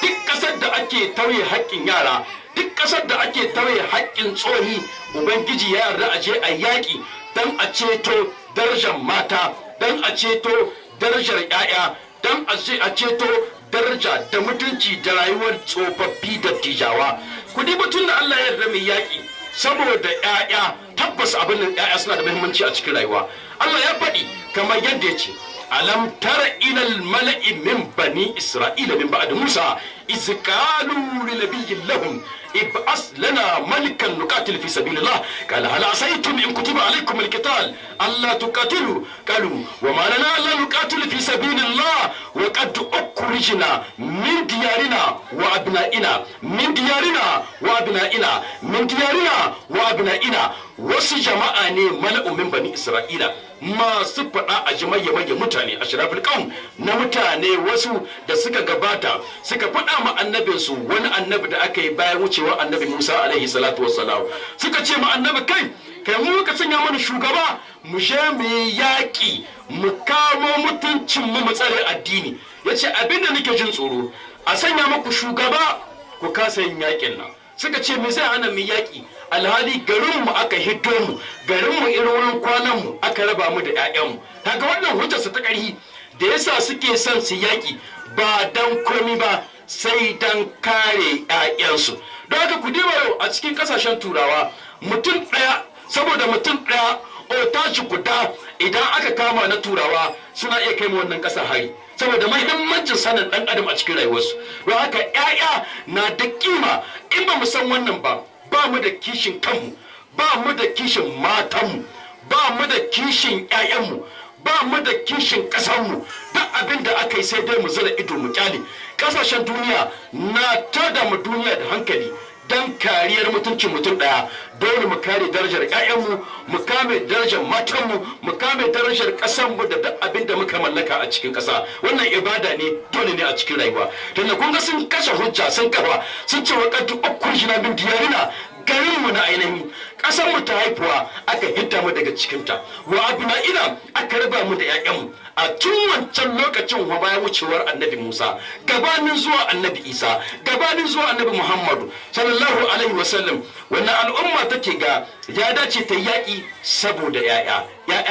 duk kasar da ake tauye haƙƙin yara duk kasar da ake tauye haƙƙin tsohi ubangiji ya yarda a je a yaƙi dan a ceto darajar mata dan a ceto darajar ƴaƴa dan a ceto daraja da mutunci da rayuwar tsofaffi da tijawa ku batun da Allah ya yarda mai yaƙi saboda ƴaƴa tabbas abin da ƴaƴa suna da muhimmanci a cikin rayuwa Allah ya faɗi kamar yadda ya ce alam tara ilal mala'i min bani isra'ila min ba'd musa iz qalu li nabiyyin lahum ib'as lana malikan nuqatil fi sabilillah qala hal asaytum in kutiba alaykum alqital alla tuqatilu qalu wa ma lana alla nuqatil fi sabilillah wa qad ukhrijna min diyarina wa abna'ina min diyarina wa abna'ina min diyarina wa abna'ina wasu jama'a ne mala'u min bani isra'ila masu faɗa a jimayya mutane a shirafin ƙaun na mutane wasu da suka gabata suka faɗa ma annabinsu wani annabi da aka yi bayan wucewar annabi Musa alaihi salatu wassalam suka ce ma annabi kai mu ka sanya mana shugaba mu je mu yi yaƙi mu kamo mutuncin mu tsare addini yace abinda nake jin tsoro a sanya muku shugaba ku kasa yin yaƙin nan suka ce me zai hana mu yaƙi alhali garinmu aka hiddo mu garinmu irin wurin kwanan mu aka raba mu da 'ya'yanmu kaga wannan hujjarsa ta ƙarhi da yasa suke son su yaƙi ba dan komi ba sai dan kare 'ya'yansu don haka ku diba yau a cikin ƙasashen turawa mutum ɗaya saboda mutum ɗaya otaci guda idan aka kama na turawa suna iya kai wannan ƙasa hari saboda mahimmancin sanin ɗan adam a cikin rayuwarsu don haka 'ya'ya na da kima in ba mu san wannan ba mu da kishin kanmu ba mu da kishin matanmu ba mu da kishin 'ya'yanmu ba mu da kishin ƙasarmu duk abin da aka yi sai dai mu zara ido mu kyale ƙasashen duniya na tada mu duniya da hankali don kariyar mutuncin mutum ɗaya dole mu kare darajar 'ya'yanmu mu kame darajar matanmu mu kame darajar ƙasarmu da duk abin da muka mallaka a cikin ƙasa wannan ibada ne dole ne a cikin rayuwa tunda kun ga sun kashe hujja sun kafa sun ce wa qad ukhrijna min diyarina garinmu na ainihi ƙasarmu ta haifuwa aka hidda mu daga cikinta wa abna'ina aka raba mu da 'ya'yanmu a tun wancan lokacin wa bayan wucewar annabi Musa gabanin zuwa annabi Isa gabanin zuwa annabi Muhammadu sallallahu alaihi wasallam wannan al'umma take ga ya dace ta yaƙi saboda 'ya'ya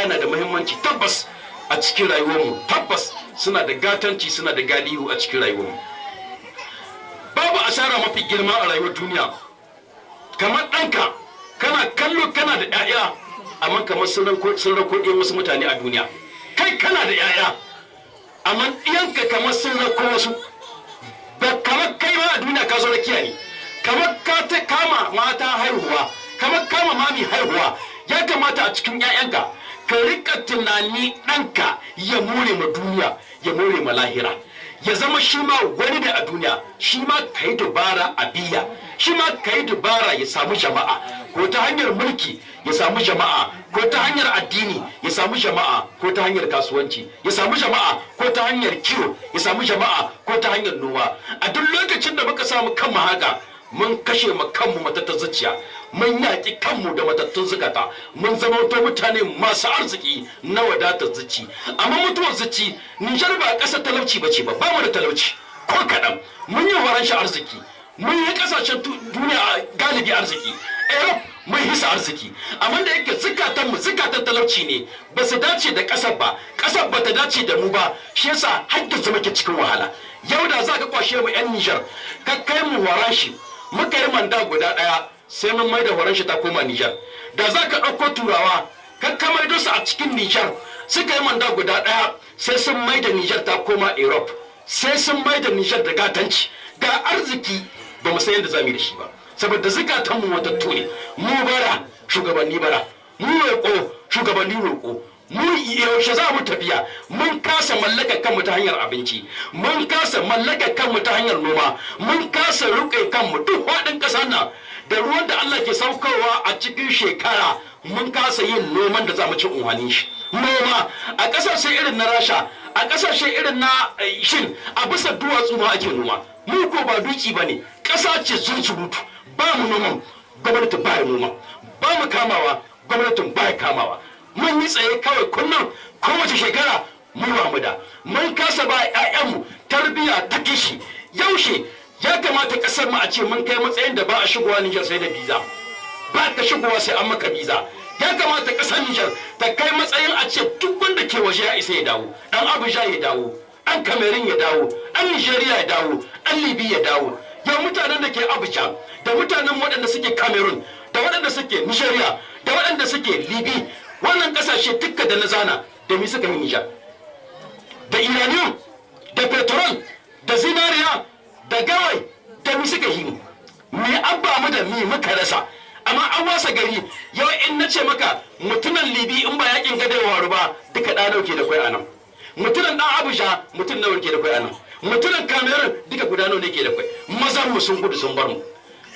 na da muhimmanci tabbas a cikin rayuwarmu tabbas suna da gatanci suna da galihu a cikin rayuwarmu babu asara mafi girma a rayuwar duniya kamar ɗanka kana kallo kana da 'ya'ya amma kamar sun rako wasu mutane a duniya kai kana da 'ya'ya amma ɗiyanka kamar sun rako wasu ba kamar kai ma a duniya ka zo rakiya ne kamar ka ta kama mata haihuwa kamar kama mami haihuwa ya kamata a cikin 'ya'yanka ka rika tunani ɗanka ya more ma duniya ya more ma lahira ya zama shi ma wani da a duniya shi ma ka yi dubara a biya shi ma ka yi dubara ya samu jama'a ko ta hanyar mulki ya samu jama'a ko ta hanyar addini ya samu jama'a ko ta hanyar kasuwanci ya samu jama'a ko ta hanyar kiwo ya samu jama'a ko ta hanyar noma a duk lokacin da muka samu kanmu haka mun kashe mu kanmu matattar zuciya mun yaƙi kanmu da matattun zukata mun zama mutane masu arziki na wadatar zuci amma mutuwar zuci Nijar ba ƙasar talauci ba ce ba mu da talauci ko kaɗan mun yi horon shi arziki mun yi ƙasashen duniya galibi arziki mun hisa arziki amma da yake zukatan talauci ne ba su dace da ƙasar ba ƙasar ba ta dace da mu ba shi yasa har da zama ke cikin wahala yau da za ka kwashe mu 'yan Nijar ka kai mu horon shi muka yi manda guda ɗaya sai mun mai da horon shi ta koma Nijar da za ka ɗauko turawa ka kamar su a cikin Nijar suka yi manda guda ɗaya sai sun mai da Nijar ta koma Europe sai sun mai da Nijar da gatanci ga arziki ba mu san yadda za mu yi da shi ba saboda zukatan mu wata tore mu bara shugabanni bara mu roƙo shugabanni roƙo mu yaushe za mu tafiya mun kasa mallakar kanmu ta hanyar abinci mun kasa mallakar kanmu ta hanyar noma mun kasa ruƙe kanmu duk faɗin ƙasar nan da ruwan da Allah ke saukarwa a cikin shekara mun kasa yin noman da za mu ci unhanin shi noma a ƙasashe irin na Rasha a ƙasashe irin na Shin a bisa duwatsu ma ake noma mu ko ba duki ba ne ƙasa ce zunzurutu ba mu noman gwamnati ba ya noma ba mu kamawa gwamnatin ba ya kamawa mun yi tsaye kawai kullum kowace shekara mu ba mu da mun kasa ba 'ya'yanmu tarbiyya ta kishi yaushe ya kamata kasar mu a ce mun kai matsayin da ba a shigowa Nijar sai da biza ba ka shigowa sai an maka biza ya kamata kasar Nijar ta kai matsayin a ce duk wanda ke waje ya isa ya dawo dan Abuja ya dawo dan Cameroon ya dawo dan Nigeria ya dawo dan Libya ya dawo yau mutanen da ke Abuja da mutanen waɗanda suke Cameroon da waɗanda suke Nigeria da waɗanda suke Libya wannan kasashe dukka da na zana da mi suka yi Nijar da uranium da petrol da zinariya da gawai da mi suka yi mi abba mu da mi muka rasa amma an wasa gari yau in na ce maka mutunan Libi in ba yakin gadewa ba duka ɗa nauke da kwai anan mutunan ɗan Abuja mutum nawa ke da kwai anan mutunan Cameroon duka guda nawa ne ke da kwai mazan mu sun gudu sun bar mu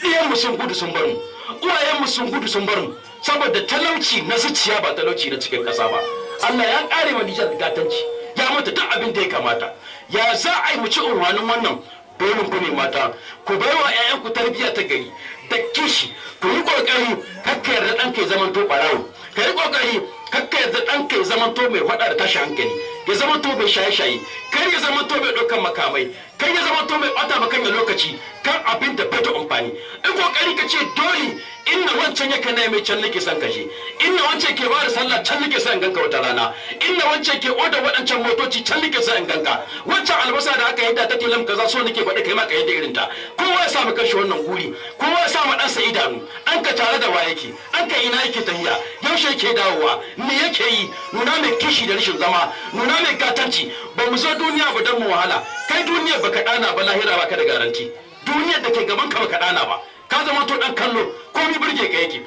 ɗiyan mu sun gudu sun bar mu uwayen mu sun gudu sun bar mu saboda talauci na zuciya ba talauci na cikin ƙasa ba Allah ya kare wa Nijar gatanci ya mata duk abin da ya kamata. Ya za a yi mu ci unwanin wannan dole ku ne mata ku bai wa 'ya'yanku tarbiyya ta gari da kishi. ku yi kokari kakka yarda ɗanka ya zamanto ɓarawo, ka yi kokari kakka yarda ɗanka ya zamanto mai faɗa da tashi hankali, ya zamanto mai shaye-shaye, kar ya zamanto mai ɗaukan makamai, kar ya zamanto mai ɓata maka lokaci kan abin da bai da amfani. in kokari ka ce dole inna wancan ya kana mai can nake son kashe, inna wancan ke ba da sallah can nake son ganka wata rana, inna wancan ke oda waɗancan motoci can nake son ganka, wancan albasa da aka yadda ta tilam kaza so nake faɗi kai ma ka yadda irin ta. kowa ya samu kashe wannan guri, kowa ya samu ɗansa idanu, an ka tare da wa yake, an ka ina yake tahiya, yaushe yake dawowa, me yake yi. nuna mai kishi da rashin zama, nuna mai gatanci. ba mu zo duniya ba don mu wahala, kai duniya baka ɗana ba, lahira ba ka da garanti. duniyar da ke gaban ka baka ɗana ba, ka zama to dan kallo, komi burge ka yake,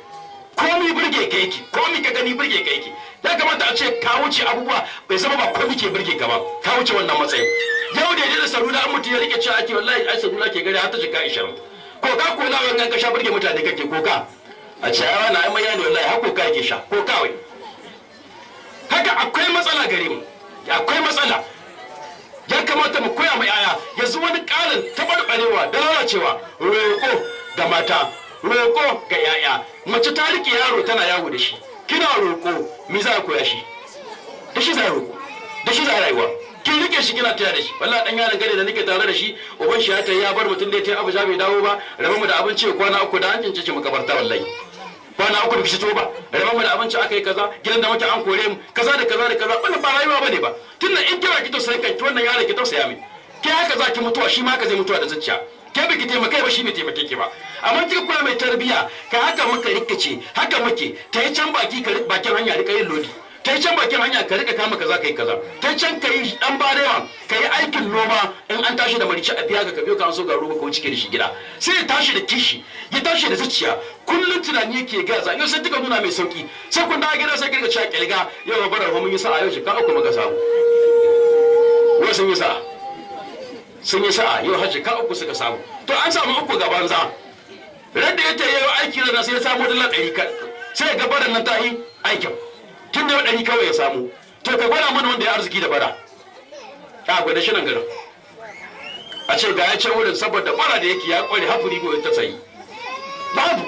komi burge ka yake, komi ka gani burge ka yake. ya kamata a ce ka wuce abubuwa, bai zama ba komi ke burge ka ba, ka wuce wannan matsayin. yau da salula an mutu ya rike cewa ake wallahi ai salula ke gari har ta shiga 20. ko ka kula wannan ka sha burge mutane kake ko ka a ce ai wannan ai mai yani wallahi har ko ka yake sha ko kawai. haka akwai matsala gare mu, akwai matsala. ya kamata mu koya ma yaya yanzu wani ƙarin tabarbarewa da lalacewa. roƙo ga mata, roƙo ga yaya. mace ta rike yaro tana yawo da shi, kina roƙo, me za a koya shi? da shi za a roƙo, da shi za a rayuwa. kin rike shi kina taya da shi. wallahi dan yaron gare da nake tare da shi, uban shi ya tayi ya bar mutum da ya tayi Abuja bai dawo ba, rabu mu da abinci kwana 3 da hancin ce makabarta wallahi. kwana 3 biki to ba, rabu mu da abinci akai kaza, gidan da muke an kore mu kaza da kaza da kaza. wannan ba rayuwa bane ba. tunda in kira ki to sai kai wannan yaron ki tausaya mai. ke haka zaki mutuwa, shi ma haka zai mutuwa da zuciya. ke biki taimake ba, shi bai taimake ki ba. amma kika kula mai tarbiya ka haka muka rikace, haka muke ta yi can baki ka bakin hanya rika yin lodi, ta yi can bakin hanya ka rika kama kaza kai kaza, ta can ka yi dan barewa ka yi aikin noma. in an tashi da marici a biya ka biyo ka an so ga roba ka wuce da shi gida. sai ya tashi da kishi, ya tashi da zuciya, kullum tunani yake gaza. yau sai tuka nuna mai sauki, sai kun dawo gida sai kirga cewa kilga yau bara mun yi sa'a, yau shekara 3 muka samu. wai sun yi sa'a, sun yi sa'a yau har shekara 3 suka samu. to an samu 3 ga banza. radda ya tayi yau aiki da sai ya samu dala 100, sai ga baran nan ta yi aikin tun da 100 kawai ya samu. to ka gwada mana wanda ya arziki da bara, a gwada shi nan garin a ce ga ya ce wurin saboda bara da yake ya kware hafuri ko ta tsayi babu.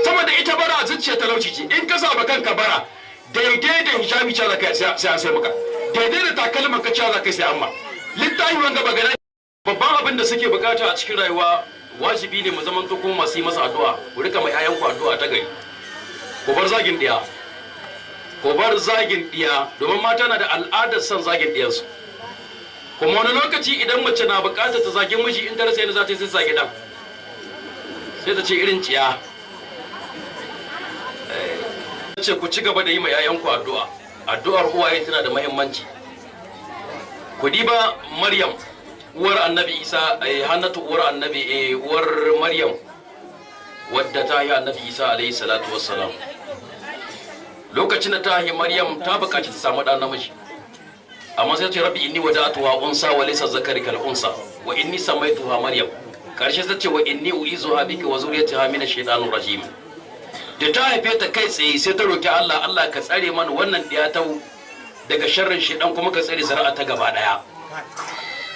saboda ita bara zuciya talauci ce. in ka saba kanka bara daidai da hijabi ce za ka sai an sai maka, daidai da takalman ka ce za ka sai amma. littafi wanda ba gana babban abin da suke bukata a cikin rayuwa, wajibi ne mu zamanto kuma masu yi masa addu'a. ku rika mai ayanku addu'a ta gari, ku bar zagin diya, ku bar zagin diya, domin mata na da al'adar son zagin diyansu. kuma wani lokaci idan mace na bukatar ta zagi miji, in ta rasa yadda za ta yi sai zagi dan, sai ta ce irin ciya. ce ku ci gaba da yi mai yayanku addu'a. addu'ar uwaye tana da muhimmanci. ku diba Maryam uwar annabi Isa, Hannatu uwar annabi uwar Maryam wadda ta yi annabi Isa alaihi salatu wassalam. lokacin da ta yi Maryam ta bukaci ta samu ɗan namiji, amma sai ta ce rabbi inni wada'tuha unsa wa laysa zakari kal unsa wa inni samaituha Maryam. karshe ta ce wa inni uizuha bika wa zuriyataha min ash-shaytanir rajim. da ta haife ta kai tsaye sai ta roki Allah, Allah ka tsare mana wannan diyatau daga sharrin shaytan, kuma ka tsare zuri'a ta gaba daya.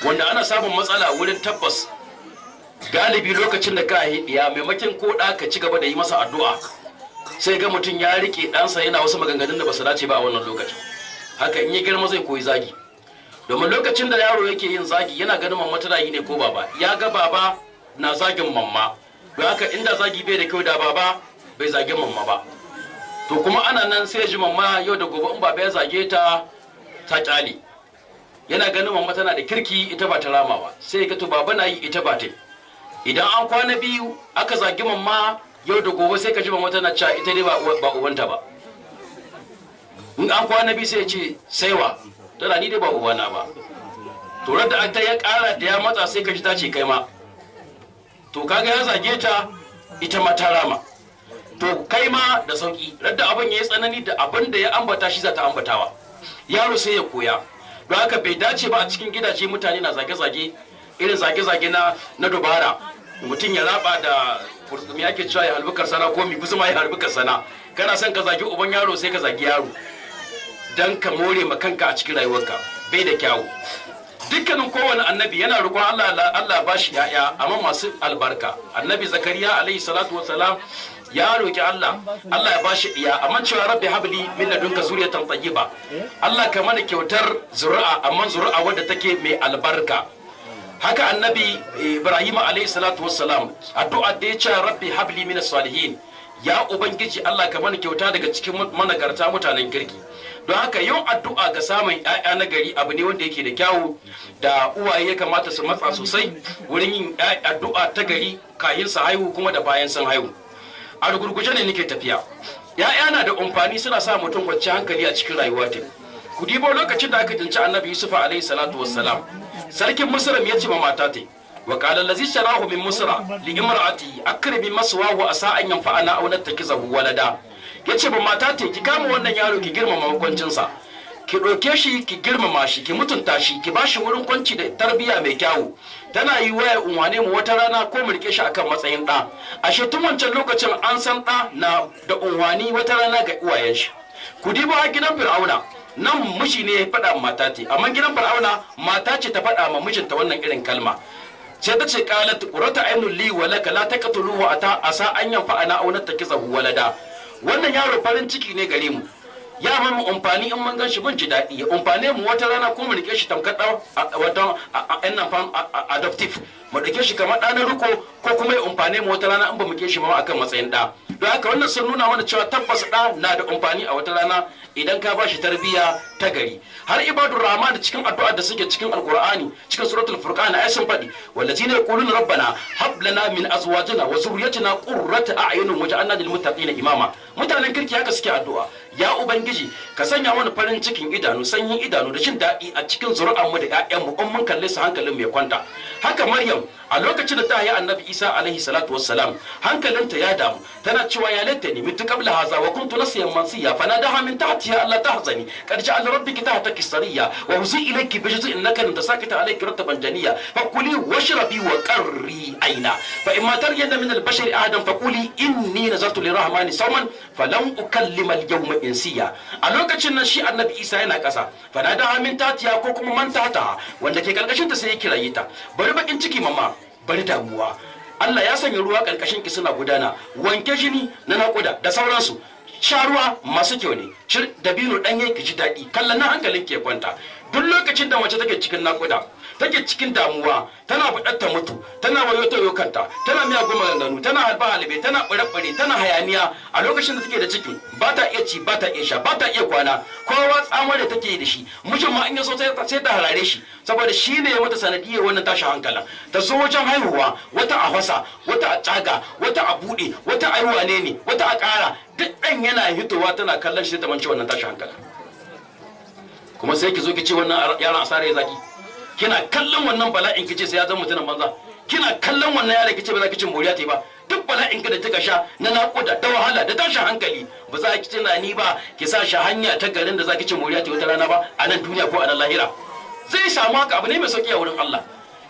wanda ana samun matsala wurin tabbas galibi lokacin da ka yi diya, maimakon ko da ka ci gaba da yi masa addu'a, sai ga mutum ya rike ɗansa yana wasu maganganun da ba su dace ba a wannan lokacin. haka in ya girma zai koyi zagi, domin lokacin da yaro yake yin zagi yana ganin mamma tana yi ne ko baba, ya ga baba na zagin mamma, don haka inda zagi bai da kyau da baba bai zagi mamma ba. to kuma ana nan sai ji mamma yau da gobe in baba ya zage ta ta kyale, yana ganin mamma tana da kirki ita ba ta rama ba, sai ga to baba na yi ita ba ta. idan an kwana biyu aka zagi mamma yau da gobe sai ka ji mamma tana cewa ita dai ba ubanta ba. in an kwana biyu sai ya ce saiwa tana ni dai ba ubana ba. to da ta ya kara da ya matsa sai ka ji ta ce kai ma. to kaga ya zage ta ita ma ta rama. to kai ma da sauki, radda abin ya yi tsanani da abin da ya ambata shi za ta ambatawa, yaro sai ya koya. don haka bai dace ba a cikin gidaje mutane na zage-zage, irin zage-zage na dubara. mutum ya raba da kurkumi ake cewa ya halbukar sana ko mi kusa ma ya halbukar sana. kana son ka zagi uban yaro sai ka zagi yaro dan ka more ma kanka a cikin rayuwarka bai da kyawu. Dukkanin kowane annabi yana roƙon Allah ba shi ya'ya amma masu albarka. Annabi Zakariya alaihi salatu wassalam ya roki Allah ya bashi iya amma cewa rabbi habli min ladunka zuriyatan tayyiba, Allah ka mana kyautar zuri'a amma zuri'a wadda take mai albarka. Haka annabi Ibrahim alaihi salatu wassalam addu'a da ya ce rabbi habli min salihin, ya ubangiji Allah ka mana kyauta daga cikin managarta mutanen kirki. Don haka yin addu'a ga samun ƴaƴa na gari abu ne wanda yake da kyawu, da uwaye ya kamata su matsa sosai wurin yin addu'a ta gari kayin su haihu kuma da bayan sun haihu. A gurguje ne nake tafiya. Ya'ya na da amfani, suna sa mutum kwanciyar hankali a cikin rayuwa ta. Ku dibo lokacin da aka tsinci annabi Yusuf alaihi salatu wassalam, sarkin Misra ya ce ma mata ta wa qala allazi sharahu min Misra li imra'ati akrimi maswahu asa an yanfa'ana aw nattakizahu walada. Yace ba mata ta ki kama wannan yaro ki girmama makwancin sa, ki ɗauke shi ki girmama shi ki mutunta shi ki bashi wurin kwanci da tarbiyya mai kyawu. Tana yi waya unwane mu wata rana ko mu rike shi akan matsayin ɗa. Ashe tun wancan lokacin an san ɗa na da unwani wata rana ga uwayen shi. Ku diba a gidan Fir'auna, nan miji ne ya faɗa ma mata ce, amma gidan Fir'auna mata ce ta faɗa ma mijinta wannan irin kalma. Sai ta ce qalat qurrata aynul li wa laka la taqtuluhu ata asa an yanfa'ana aw nattakizahu walada. Wannan yaro farin ciki ne gare mu. Ya ma mu amfani in mun gan shi mun ji daɗi, ya amfane mu wata rana ko mu rike shi tamkar ɗan wata adoptive, mu rike shi kamar ɗa na riko ko kuma ya amfane mu wata rana in ba mu ke shi ma akan matsayin ɗa. Don haka wannan sun nuna mana cewa tabbas ɗa na da amfani a wata rana idan ka ba shi tarbiyya ta gari. Har ibadur rahman da cikin addu'a da suke cikin alqur'ani cikin suratul furqan ay sun faɗi wallazina yaquluna rabbana hab lana min azwajina wa zurriyyatina qurrata a'yunin waj'alna lil muttaqina imama. Mutanen kirki haka suke addu'a, ya ubangiji ka sanya wani farin cikin idanu, sanyin idanu da jin daɗi a cikin zuri'anmu da ƴaƴanmu in mun kalle su hankalin mu ya kwanta. Haka Maryam a lokacin da ta haihi annabi Isa alaihi salatu wassalam hankalinta ya damu, tana cewa ya laitani mitu qabla hadha wa kuntu nasiyan mansiya fanadaha min tahtiha alla tahzani qad ja'ala rabbuki tahtaki sariya wa huzi ilayki bi juz'in nakal tasakita alayki rataban janiya fakuli washrabi wa qarri aina fa imma tarjana min al-bashari ahadan faquli inni nazartu lirahmani sawman falan ukallima al-yawma insiya. A lokacin nan shi annabi Isa yana ƙasa, fanadaha min tahtiha ko kuma man tahtaha wanda ke karkashin ta sai ya kiraye ta, bari bakin ciki mama, bari damuwa, Allah ya sanya ruwa karkashin ki suna gudana, wanke jini na naƙuda da sauransu, sha ruwa masu kyau ne, cir dabino ɗanye ki ji daɗi, kallon na hankalin ke kwanta. Duk lokacin da mace take cikin naƙuda, take cikin damuwa, tana buɗar ta mutu, tana wayo ta kanta, tana miyagun maganganu, tana halbe, tana ɓare-ɓare, tana hayaniya, a lokacin da take da cikin ba ta iya ci, ba ta iya sha, ba ta iya kwana, kowa tsamar da take da shi, mijin ma in ya so sai ta harare shi, saboda shi ne ya mata sanadiyar wannan tashin hankalin. Ta zo wajen haihuwa, wata a fasa, wata a tsaga, wata a buɗe, wata a yi wane ne, wata a ƙara, duk ɗan yana hitowa tana kallon shi ta mance wannan tashin hankalin. Kuma sai ki zo ki ce wannan yaron asara ya zaki, kina kallon wannan bala'in kice sai ya zama mutumin banza, kina kallon wannan yaron kice ba za ki cin moriya ta ba. Duk bala'in ka da kika sha na naƙuda da wahala da tashin hankali ba za ki tunani ba ki sa shi hanya ta garin da za ki cin moriya ta wata rana ba a nan duniya ko a nan lahira. Zai samu haka, abu ne mai sauki a wurin Allah.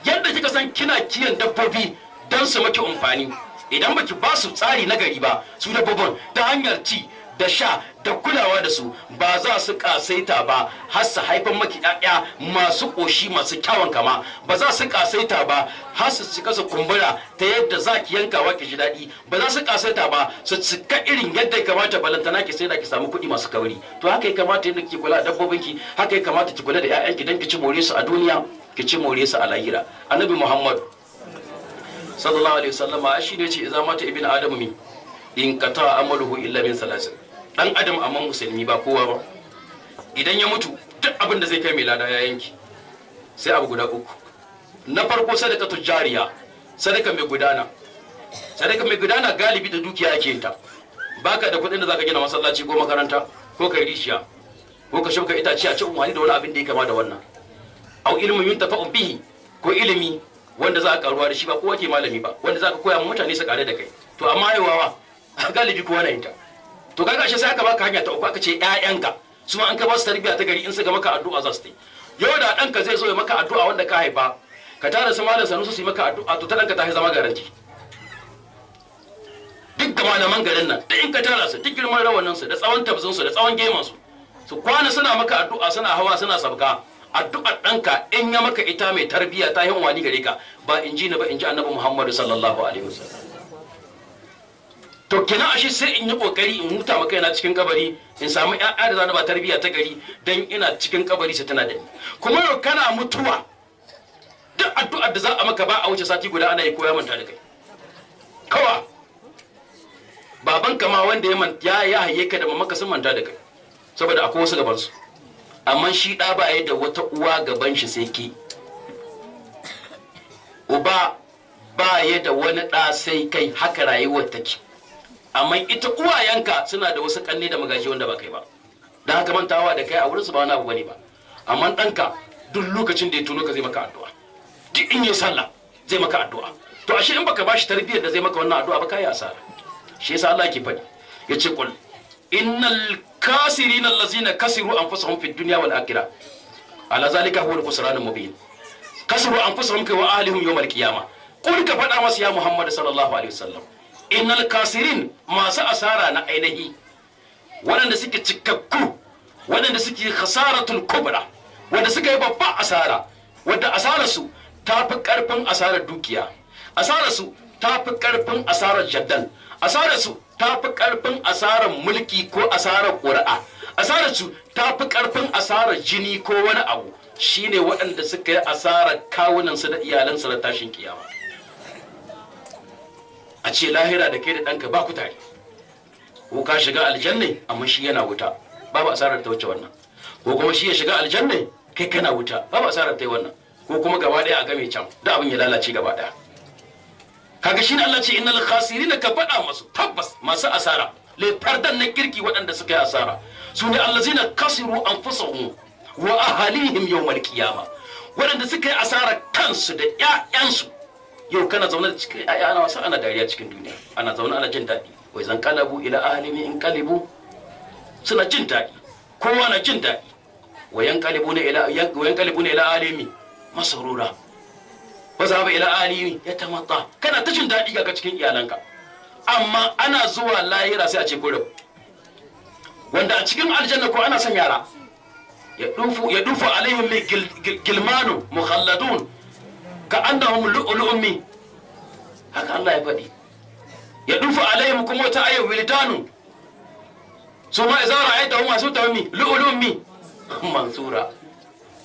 Yadda kika san kina kiyan dabbobi don su maki amfani, idan baki ba su tsari na gari ba, su dabbobin ta hanyar ci da sha da kulawa da su ba za su kasaita ba har su haifan maki ƴaƴa masu ƙoshi masu kyawun kama, ba za su kasaita ba har su cika su kumbura ta yadda za ki yankawa ki ji daɗi, ba za su kasaita ba su cika irin yadda ya kamata balantana ki sai da ki samu kuɗi masu kauri. To haka ya kamata yadda ki kula da dabbobinki, haka ya kamata ki kula da ƴaƴanki don ki ci more su a duniya, ki ci more su a lahira. Annabi Muhammad sallallahu alaihi wasallam shi ne ce idza mata ibn adamu min in qata amaluhu illa min salasin. Dan adam amma musulmi ba kowa ba, idan ya mutu duk abin da zai kai mai lada ya yanki sai abu guda uku. Na farko sadaqatu jariya, sadaka mai gudana. Sadaka mai gudana galibi da dukiya ake yin ta. Baka da kuɗin da zaka gina masallaci ko makaranta ko kai rishiya ko ka shuka itace a cikin wani da wani abin da ya kama da wannan. Au ilmin yuntafa'u bihi, ko ilimi wanda za ka karuwa da shi, ba kowa ke malami ba, wanda za ka koya mutane su kare da kai. To amma yawawa galibi kowa na yin ta. To kaga shi sai aka baka hanya ta uku, aka ce ƴaƴanka su ma an ka ba su tarbiyya ta gari in suka maka addu'a za su yi. Yau da ɗanka zai zo ya maka addu'a wanda ka haifa, ka tara su malam Sanusi su yi maka addu'a, to ta ɗanka ta zama garanti. Duk da malaman garin nan, duk in ka tara su, duk girman rawanin su da tsawon tabzin su da tsawon geman su, su kwana suna maka addu'a suna hawa suna sabka addu'ar ɗanka in ya maka ita mai tarbiyya ta yin wani gare ka ba in ji ni ba in ji annabi Muhammadu sallallahu alaihi wasallam. To kenan ashe sai in yi kokari in huta maka yana cikin kabari in samu ƴaƴa da zan ba tarbiyya ta gari dan ina cikin kabari sai tana da ni. Kuma yau kana mutuwa duk addu'ar da za a maka ba a wuce sati guda ana yi ko ya manta da kai. Kawa babanka ma wanda ya haye ka da mamaka sun manta da kai saboda akwai wasu gaban su. Amma shi ɗa ba ya da wata uwa gaban shi sai ke. Uba ba ya da wani ɗa sai kai, haka rayuwar take. Amma ita uwayenka suna da wasu kanne da magaji wanda ba kai ba. Dan haka mantawa da kai a wurin su ba wani abu bane ba. Amma ɗanka duk lokacin da ya tuno ka zai maka addu'a. Duk in yi sallah zai maka addu'a. To ashe in baka bashi tarbiyyar da zai maka wannan addu'a ba kai asara. Shi yasa Allah ke faɗi. Yace qul innal kasirin allazina kasiru anfusahum fid dunya wal akhirah ala zalika huwa al-khusran al-mubin kasiru anfusahum wa ahlihim yawm al-qiyamah qul ka fada masa ya Muhammad sallallahu alaihi wasallam innal kasirin masu asara na ainihi wadanda suke cikakku wadanda suke khasaratul kubra wadanda suka yi babban asara wadda asararsu ta fi karfin asarar dukiya asararsu ta fi karfin asarar jaddal asararsu ta fi ƙarfin asarar mulki ko asarar ƙuri'a asararsu ta fi ƙarfin asarar jini ko wani abu shine waɗanda suka yi asarar kawunansu da iyalansu da tashin kiyama a ce lahira da kai da ɗanka ba ku tare ko ka shiga aljanna amma shi yana wuta babu asarar ta wuce wannan ko kuma shi ya shiga aljanna kai kana wuta babu asarar ta yi wannan ko kuma gaba ɗaya a game can da abin ya lalace gaba ɗaya kaga shine Allah ce innal khasirina ka faɗa masu tabbas masu asara fardan na kirki waɗanda suka yi asara su ne allazina kasiru anfusahum wa ahlihim yawmal qiyamah waɗanda suka yi asara kansu da ƴaƴansu yau kana zaune da cikin ƴaƴa ana wasa ana dariya cikin duniya ana zaune ana jin daɗi wai zan kalabu ila ahlihim in kalibu suna jin daɗi kowa na jin daɗi wayan kalibu ne ila ahlihim masrura wa zaba ila alihi ya tamatta kana ta jin daɗi ga cikin iyalanka amma ana zuwa lahira sai a ce kurum wanda a cikin aljanna ko ana son yara ya dufu alaihim min gilmanu mukhalladun ka annahum lu'lu'un haka Allah ya faɗi ya dufu alaihim kuma wata ayyau wildanu su ma idza ra'aytahum masu tawmi lu'lu'un mansura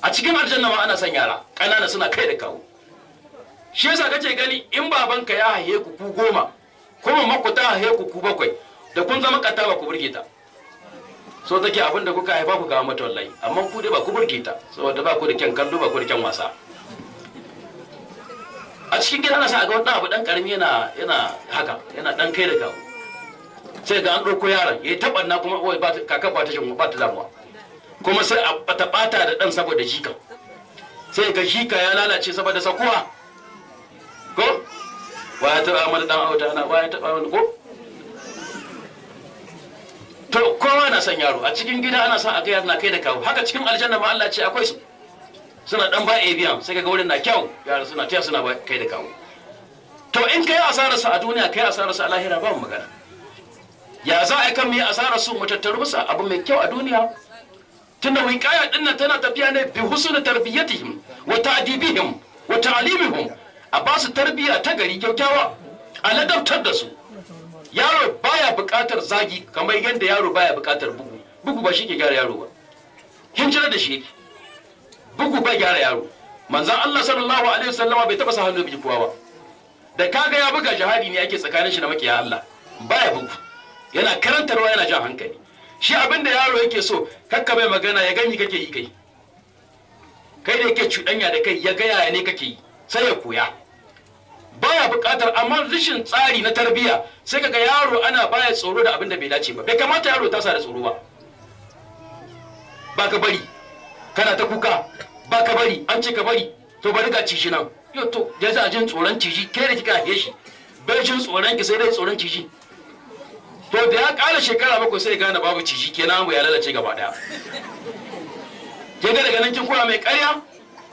a cikin aljanna ma ana son yara ƙanana suna kai da kawo shi yasa kace gani in babanka ya haye ku 10 kuma makku ta haye ku 7 da kun zama kata ba ku burge ta so take abinda kuka haifa ku kawo mata wallahi amma ku dai ba ku burge ta saboda ba ku da kyan kallo ba ku da kyan wasa a cikin gida ana sa ga wani abu dan karami yana haka yana dan kai da kawo sai ga an dauko yaron yayi tabanna kuma wai ba kaka ba ta shin ba ta damuwa kuma sai a bata da dan saboda jika sai ga jika ya lalace saboda sakuwa ko waya taɓa mana dan auta ana waya taɓa mana ko to kowa na son yaro a cikin gida ana son a ga yaro na kai da kawo haka cikin aljanna ma Allah ce akwai su suna dan ba biyan sai kaga wurin na kyau yaro suna taya suna ba kai da kawo to in kai asarar su a duniya kai asarar su a lahira ba mu magana ya za a kan mu yi asarar su mu tattaru musu abu mai kyau a duniya tunda wiqaya din nan tana tafiya ne bi husnul tarbiyatihim wa ta'dibihim wa ta'limihim a ba su tarbiyya ta gari kyaukyawa a ladabtar da su yaro baya buƙatar zagi kamar yadda yaro baya buƙatar bugu ba shi ke gyara yaro ba hinjira da shi bugu ba gyara yaro manzon Allah sallallahu alaihi wasallama bai taba sa hannu biji kowa ba da kaga ya buga jihadi ne ake tsakanin shi da makiya Allah baya bugu yana karantarwa yana jan hankali shi abinda yaro yake so kakka mai magana ya gani kake yi kai da yake cuɗanya da kai ya ga yaya ne kake yi sai ya koya baya buƙatar amma rashin tsari na tarbiyya sai kaga yaro ana baya tsoro da abin da bai dace ba bai kamata yaro ta sa da tsoro ba ka bari kana ta kuka ba ka bari an ce ka bari to bari ga cishi nan yo to da za jin tsoron cishi kai da kika haife shi bai jin tsoron ki sai dai tsoron cishi to da ya ƙara shekara 7 sai gane babu cishi kenan ya lalace gaba daya ke ga daga nan kin koya mai ƙarya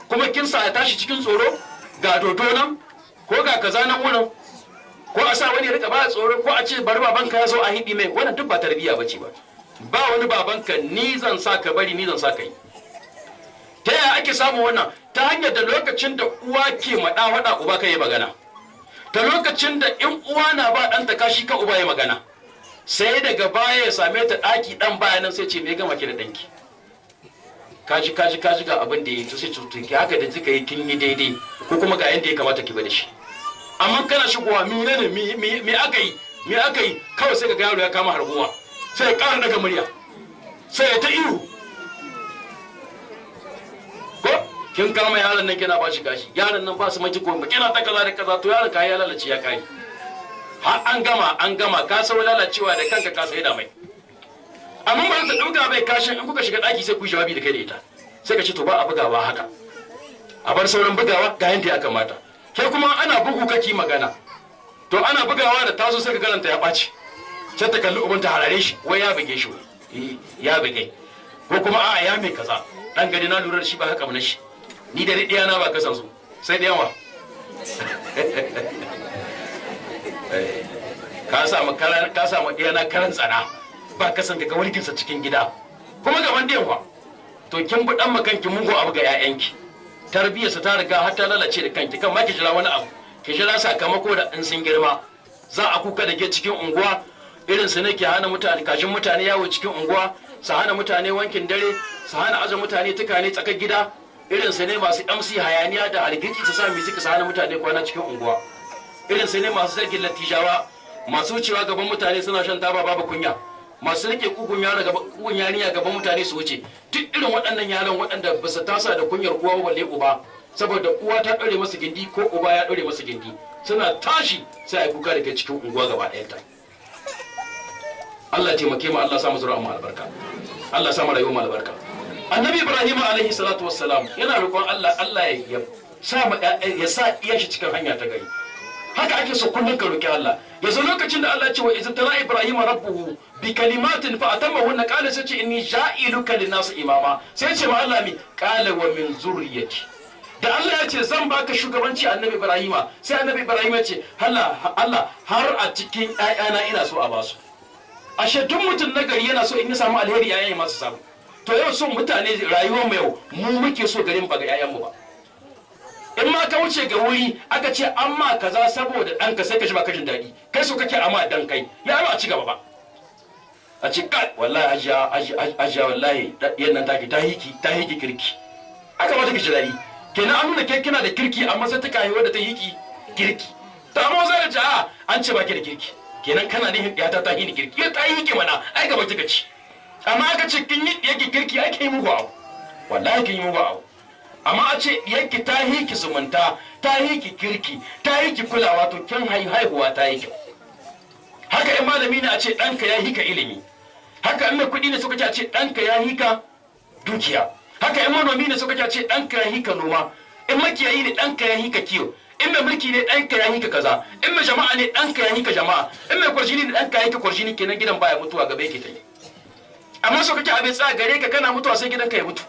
kuma kin sa ya tashi cikin tsoro ga dodo nan ko ga kaza nan wurin ko a sa wani rika ba tsoro ko a ce bari babanka ya zo a hidi mai wannan duk ba tarbiyya bace ba ba wani babanka ni zan sa ka bari ni zan sa ka yi. Ta yaya ake samun wannan? Ta hanyar da lokacin da uwa ke maɗa faɗa uba ka yi magana, ta lokacin da in uwa na ba ɗanta kashi ka uba ya magana, sai daga baya ya same ta ɗaki ɗan bayanan sai ce me gama ki da ɗanki, kaji ga abin da ya yi, to sai ki haka da kika yi kin yi daidai, ko kuma ga yadda ya kamata ki bada shi. Amma kana shigowa me aka yi kawai sai ga yaro ya kama harguwa, sai ya ƙara daga murya, sai ya ta ihu. Ko kin kama yaron nan kina ba shi gashi, yaron nan ba su maki ko kina ta kaza da kaza, to yaron ka ya lalace ya kai. Har an gama ka sau lalacewa da kanka ka sai da mai. Amma ba ta dauka bai kashin in kuka shiga daki sai ku jawabi da kai da ita, sai ka ce to ba a bugawa haka, a bar sauran bugawa ga yanda ya kamata. Kai kuma ana bugu kake magana, to ana bugawa da tazo sai ka garanta ya ɓaci, sai ta kalli uban ta harare shi, wai ya buge shi, ya buge, ko kuma a ya mai kaza, dan gari na lura da shi ba haka mana shi, ni da riɗiya na ba kasan su sai da yawa. Ka samu ɗaya na karan tsana ba kasan ka warkinsa cikin gida kuma gaban da yawa, to kin bi dan makanki mugu abu ga 'ya'yanki, tarbiyyarsa ta riga har ta lalace da kanki, kan ma ki jira wani abu, ki jira sakamako da in sun girma za a kuka da ke cikin unguwa. Irin su ne ke hana mutane kashin mutane yawo cikin unguwa, su hana mutane wankin dare, su hana aje mutane tukane tsakar gida. Irin su ne masu MC hayaniya da algiji su sa music su hana mutane kwana cikin unguwa. Irin su ne masu zargin lattijawa, masu wucewa gaban mutane suna shan taba babu kunya, masu rike kugun yarinya gaban mutane su wuce. Duk irin waɗannan yaran waɗanda ba su tasa da kunyar uwa balle uba, saboda uwa ta ɗaure masa gindi ko uba ya ɗaure masa gindi, suna tashi sai a kuka da ke cikin unguwa gaba ɗayanta. Allah taimake mu, Allah sa mu zura mu albarka, Allah sa mu rayuwa mu albarka. Annabi Ibrahim alaihi salatu wassalam yana roƙon Allah ya sa iya shi cikin hanya ta gari. Haka ake so kullum ka roƙi Allah. Yanzu lokacin da Allah ya ce wa iz tala Ibrahim rabbuhu bi kalimatin fa atammahunna qala sai ce inni ja'iluka lin-nas imama, sai ce ma Allah mi qala wa min zurriyyati. Da Allah ya ce zan baka shugabanci annabi Ibrahima, sai annabi Ibrahim ya ce Allah har a cikin ƴaƴana ina so a basu. Ashe duk mutum na gari yana so in ya samu alheri ƴaƴan masu samu. To yau son mutane rayuwar mu yau mu muke so garin ba ga ƴaƴan mu ba. In ma ka wuce ga wuri aka ce an ma kaza saboda ɗanka sai ka ji ba ka jin daɗi, kai so kake amma dan kai ya ba a ci gaba ba. A ce kai wallahi ajiya wallahi yan nan taki ta hiki kirki, aka mata ki ji daɗi. Kenan an nuna ke kina da kirki amma sai ta kayi da ta hiki kirki. Ta amma za ka ce a an ce ba ki da kirki, kenan kana ne ya ta hini kirki, ya ta hiki mana ai gaba kika ci. Amma aka ce kin yi yake kirki ai kin yi mugu abu, wallahi kin yi mugu abu. Amma a ce yake ta hiki zumunta, ta hiki kirki, ta hiki kulawa, to kin haihuwa ta yi kyau. Haka in malami ne a ce ɗanka ya hika ilimi, haka in mai kuɗi ne suka ce a ce ɗanka ya hika dukiya, haka in manomi ne suka ce a ce ɗanka ya hika noma, in makiyayi ne ɗanka ya hika kiyo, in mai mulki ne ɗanka ya hika kaza, in mai jama'a ne ɗanka ya hika jama'a, in mai kwarjini ne ɗanka ya hika kwarjini, kenan gidan baya mutuwa gaba yake ta yi. Amma so kake abin tsaya gare ka kana mutuwa sai gidanka ya mutu,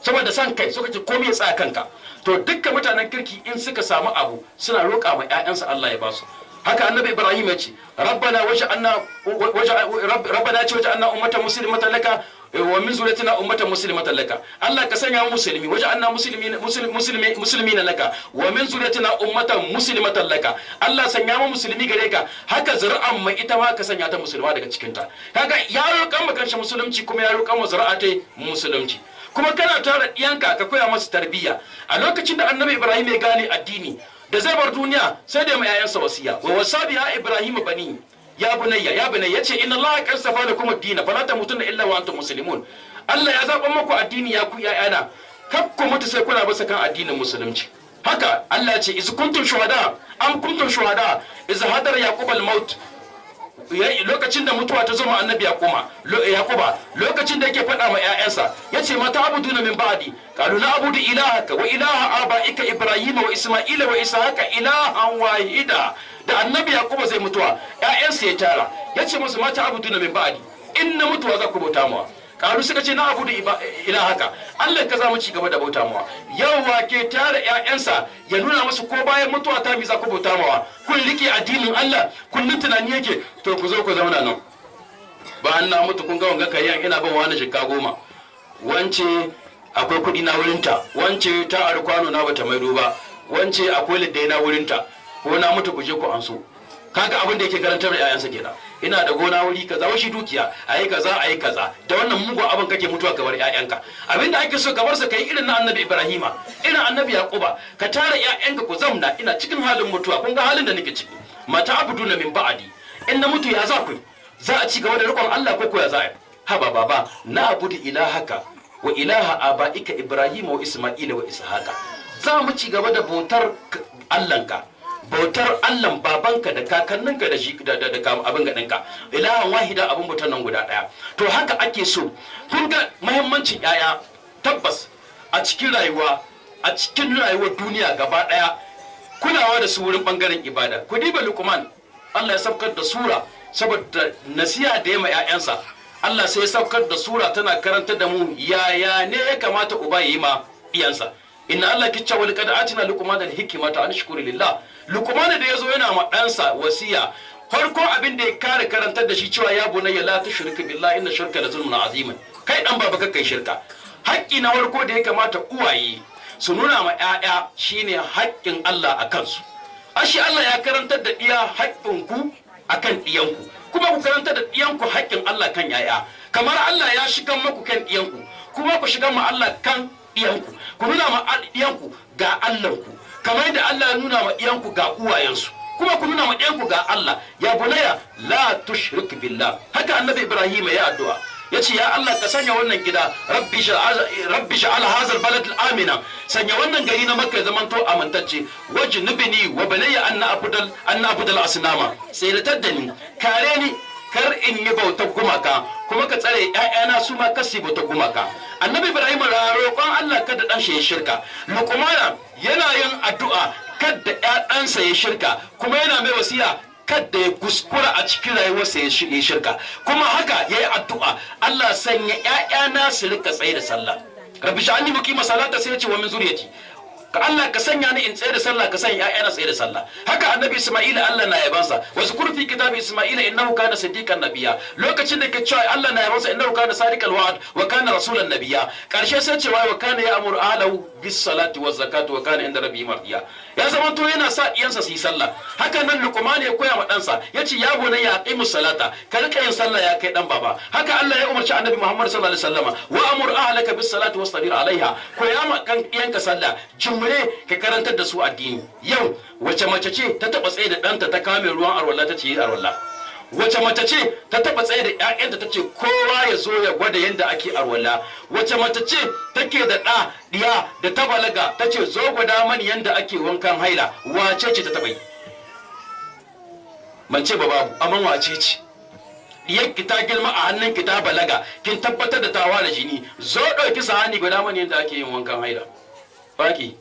saboda san kai so kake komai ya tsaya kanka. To dukkan mutanen kirki in suka samu abu suna roƙa ma ƴaƴansu Allah ya ba su. Haka annabi Ibrahim ya ce rabbana waj'alna ummatan muslimatan laka wa min zurriyatina ummatan muslimatan laka. Allah ka sanya mu musulmi, waj'alna muslimina laka wa min zurriyatina ummatan muslimatan laka. Allah sanya mu musulmi gare ka, haka zuri'an mu ita ma ka sanya ta musulma daga cikin ta. Kaga ya roƙan mu kanshi musulunci kuma ya roƙan mu zuri'a ta musulunci. Kuma kana tara diyanka ka koya masu tarbiyya. A lokacin da annabi Ibrahim ya gane addini da zai bar duniya sai da mai yayansa wasiya wa wasabi ya Ibrahim bani ya bunayya yace inna Allah qad safa lakum ad-din fala tamutunna illa wa antum muslimun. Allah ya zaba muku addini ya ku yayana, kar ku mutu sai kuna bisa kan addinin musulunci. Haka Allah ya ce iz kuntum shuhada iz hadara yaqub al-maut, lokacin da mutuwa ta zo ma annabi yaquba lokacin da yake faɗa ma ƴaƴansa yace mata abuduna min ba'di qalu la abudu ilahaka wa ilaha abaika ibrahima wa isma'ila wa ishaqa ilahan wahida. Da annabi yaquba zai mutuwa ƴaƴansa ya tara yace musu mata abuduna min ba'di, in na mutuwa za ku bauta mawa. Karu suka ce na abudu ilahaka, Allah ka za mu ci gaba da bauta mawa. Yau wa ke tara ƴaƴansa ya nuna musu ko bayan mutuwa ta mi za ku bauta mawa, kun rike addinin Allah kullun tunani yake to ku zo ku zauna nan ba na mutu kun ga wanga kayan ina ban wani jikka 10 wance akwai kuɗi na wurinta, wance ta ari kwano na bata maido ba, wance akwai liddai na wurinta, ko na mutu ku je ku an so. Kaga abin da yake karantar da yayansa kenan, ina da gona wuri kaza washi dukiya ayi kaza da wannan mugun abin kake mutuwa ka bar yayanka. Abin da ake so ka bar sa kai irin na annabi Ibrahima, irin annabi Yaquba, ka tara yayanka ku zamna ina cikin halin mutuwa. Kun ga halin da nake ciki, mata abuduna min ba'adi, in na mutu ya za ku za a ci gaba da rikon Allah ko ya za a haba baba na abudu ilahaka wa ilaha abaika Ibrahim wa Isma'ila wa Ishaqa, za mu ci gaba da bautar Allahnka, bautar Allahn babanka da kakanninka da shi da abin gaɗinka, ilahan wahida abin bautar nan guda ɗaya. To haka ake so. Kun ga muhimmancin yaya tabbas a cikin rayuwar duniya gaba ɗaya, kulawa da su wurin ɓangaren ibada. Ku diba Luqman, Allah ya saukar da sura saboda nasiha da ya ma 'ya'yansa. Allah sai ya saukar da sura tana karantar da mu yaya ne ya kamata uba ya yi ma iyansa. Inna Allah kicca wal qad atina luqman al hikmata an shukuri lillah. Luqman da yazo yana ma ɗansa wasiya, farko abin da ya kare karantar da shi cewa ya bunayya la tushrik billahi inna shirka la zulmun azim. Kai dan baba kai shirka. Haƙƙi na farko da ya kamata uwaye su nuna ma 'ya'ya shine haƙƙin Allah a kansu. Ashi Allah ya karantar da iya haƙƙinku akan ɗiyanku, kuma ku karanta da ɗiyanku haƙƙin Allah kan yaya, kamar Allah ya shigan maku kan ɗiyanku, kuma ku shigan ma Allah kan ɗiyanku, ku nuna ma ɗiyanku ga Allahnku, kamar yadda Allah ya nuna ma ɗiyanku ga uwayensu, kuma ku nuna ma ɗiyanku ga Allah. Ya bunayya la tushrik billah. Haka annabi Ibrahim ya addu'a, yace ya Allah ka sanya wannan gida rabbi sha'al hazal balad amina, sanya wannan gari na Makka zamanto amintacce, wajnubni wa banayya an na'budal asnama, sai da taddani kare ni kar in yi bautar gumaka, kuma ka tsare ƴaƴana su ma kasi bautar gumaka. Annabi Ibrahim roƙon Allah kada dan shi ya shirka. Luqman yana yin addu'a kada ƴaƴansa ya shirka, kuma yana mai wasiya kada ya kuskura a cikin rayuwarsa ya shirka. Kuma haka ya yi addu'a, Allah sanya ‘ya'yana su rika tsaye da sallah. Rabbi sha'ani muqima salata, sai ya ce wa min zuriyati, ka Allah ka sanya ni in tsaye da sallah, ka sanya ‘ya'yana tsaye da sallah. Haka annabi Isma'ila Allah na yabansa, wa zkur fi kitabi Isma'ila innahu kana siddiqan nabiyya. Lokacin da ke cewa Allah na yabansa innahu kana sadiqal wa'd wa kana rasulan nabiyya, karshe sai cewa wa kana ya'muru ahlahu bis salati waz zakati wa kana inda rabbihi mardiya. Ya zama to yana sa iyansa su yi sallah. Haka nan Luqman ya koya ma ɗansa, ya ce ya bunayya aqimus salata, ka rika yin sallah ya kai dan baba. Haka Allah ya umarci annabi Muhammad sallallahu alaihi wasallama, wa amur ahlaka bis salati wastabir alaiha, koya ma kan iyanka sallah, jumre ka karantar da su addini. Yau wace mace ce ta taba tsaye da ɗanta ta kame ruwan arwalla ta ce yi arwalla? Wace mace ce ta taba tsaye da ƴaƴanta ta ce kowa ya zo ya gwada yadda ake arwalla? Wace mace ce take da ɗiya da ta balaga ta ce zo gwada mani yadda ake wankan haila? Wace ce ta taba yi? Man ce ba babu, amma wace ce? Diyarki ta girma a hannunki ta balaga, kin tabbatar da ta ware jini, zo ɗauki sahani gwada mani yadda ake yin wankan haila. Baki.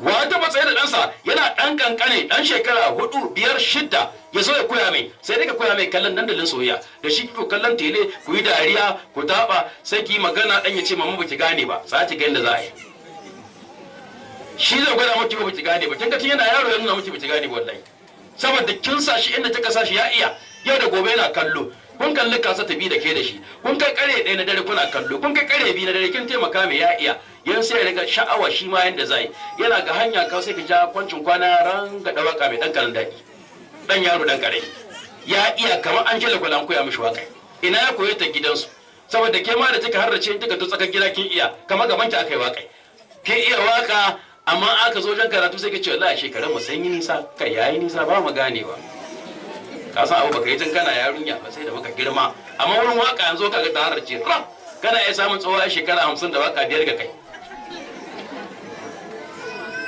Wa ta matsayi da ɗansa yana ɗan kankane ɗan shekara 4, 5, 6 ya zo ya koya mai, sai dai ka koya mai kallon dandalin soyayya da shi ku kallon tele ku yi dariya ku taɓa, sai ki magana ɗan ya ce mama ba ki gane ba, sai ki ga yadda za a yi. Shi zai gwada miki ba ki gane ba, kin ga tun yana yaro ya nuna miki ba ki gane ba wallahi, saboda kin sa shi inda kika sa shi ya iya, yau da gobe yana kallo. Kun kalli kasa ta bi da ke da shi, kun kai kare ɗaya na dare kuna kallo, kun kai kare biyu na dare kin taimaka mai ya iya, yan sai ya riga sha'awa shi ma yanda zai yana ga hanya ka sai ka ja kwancin kwana ran ga dawaka mai dan karan daki, dan yaro dan kare ya iya kamar an jela kwalan koya mishi waka. Ina ya koyi ta gidansu, saboda ke ma da kika harrace kika to tsakar gida kin iya, kamar gaban ki akai waka, kin iya waka, amma aka zo wajen karatu sai ka ce wallahi shekarun mu sun yi nisa, kai yayi nisa ba mu ganewa. Ka san abu baka yi tun kana yarunya ba sai da muka girma, amma wurin waka yanzu ka ga ta harrace ram, kana iya samun tsohuwa shekara 50 da waka 5 ga kai.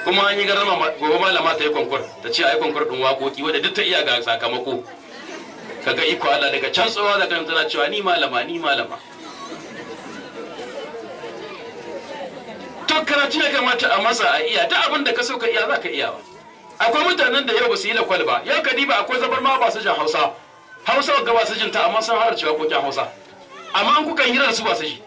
Kuma an yi garama gobe malama ta yi konkur, ta ce ai konkur din waƙoƙi wanda duk ta iya ga sakamako. Kaga iko Allah daga can tsohuwa da kan tana cewa ni malama ni malama. To karatu ya kamata a masa a iya, duk abin da ka so ka iya za ka iya ba. Akwai mutanen da yau ba su yi lakwal ba, yau ka diba akwai zabar ma ba su jin Hausa. Hausa ga ba su jin ta amma sun halarci waƙoƙin Hausa. Amma an kuka hirar su ba su ji.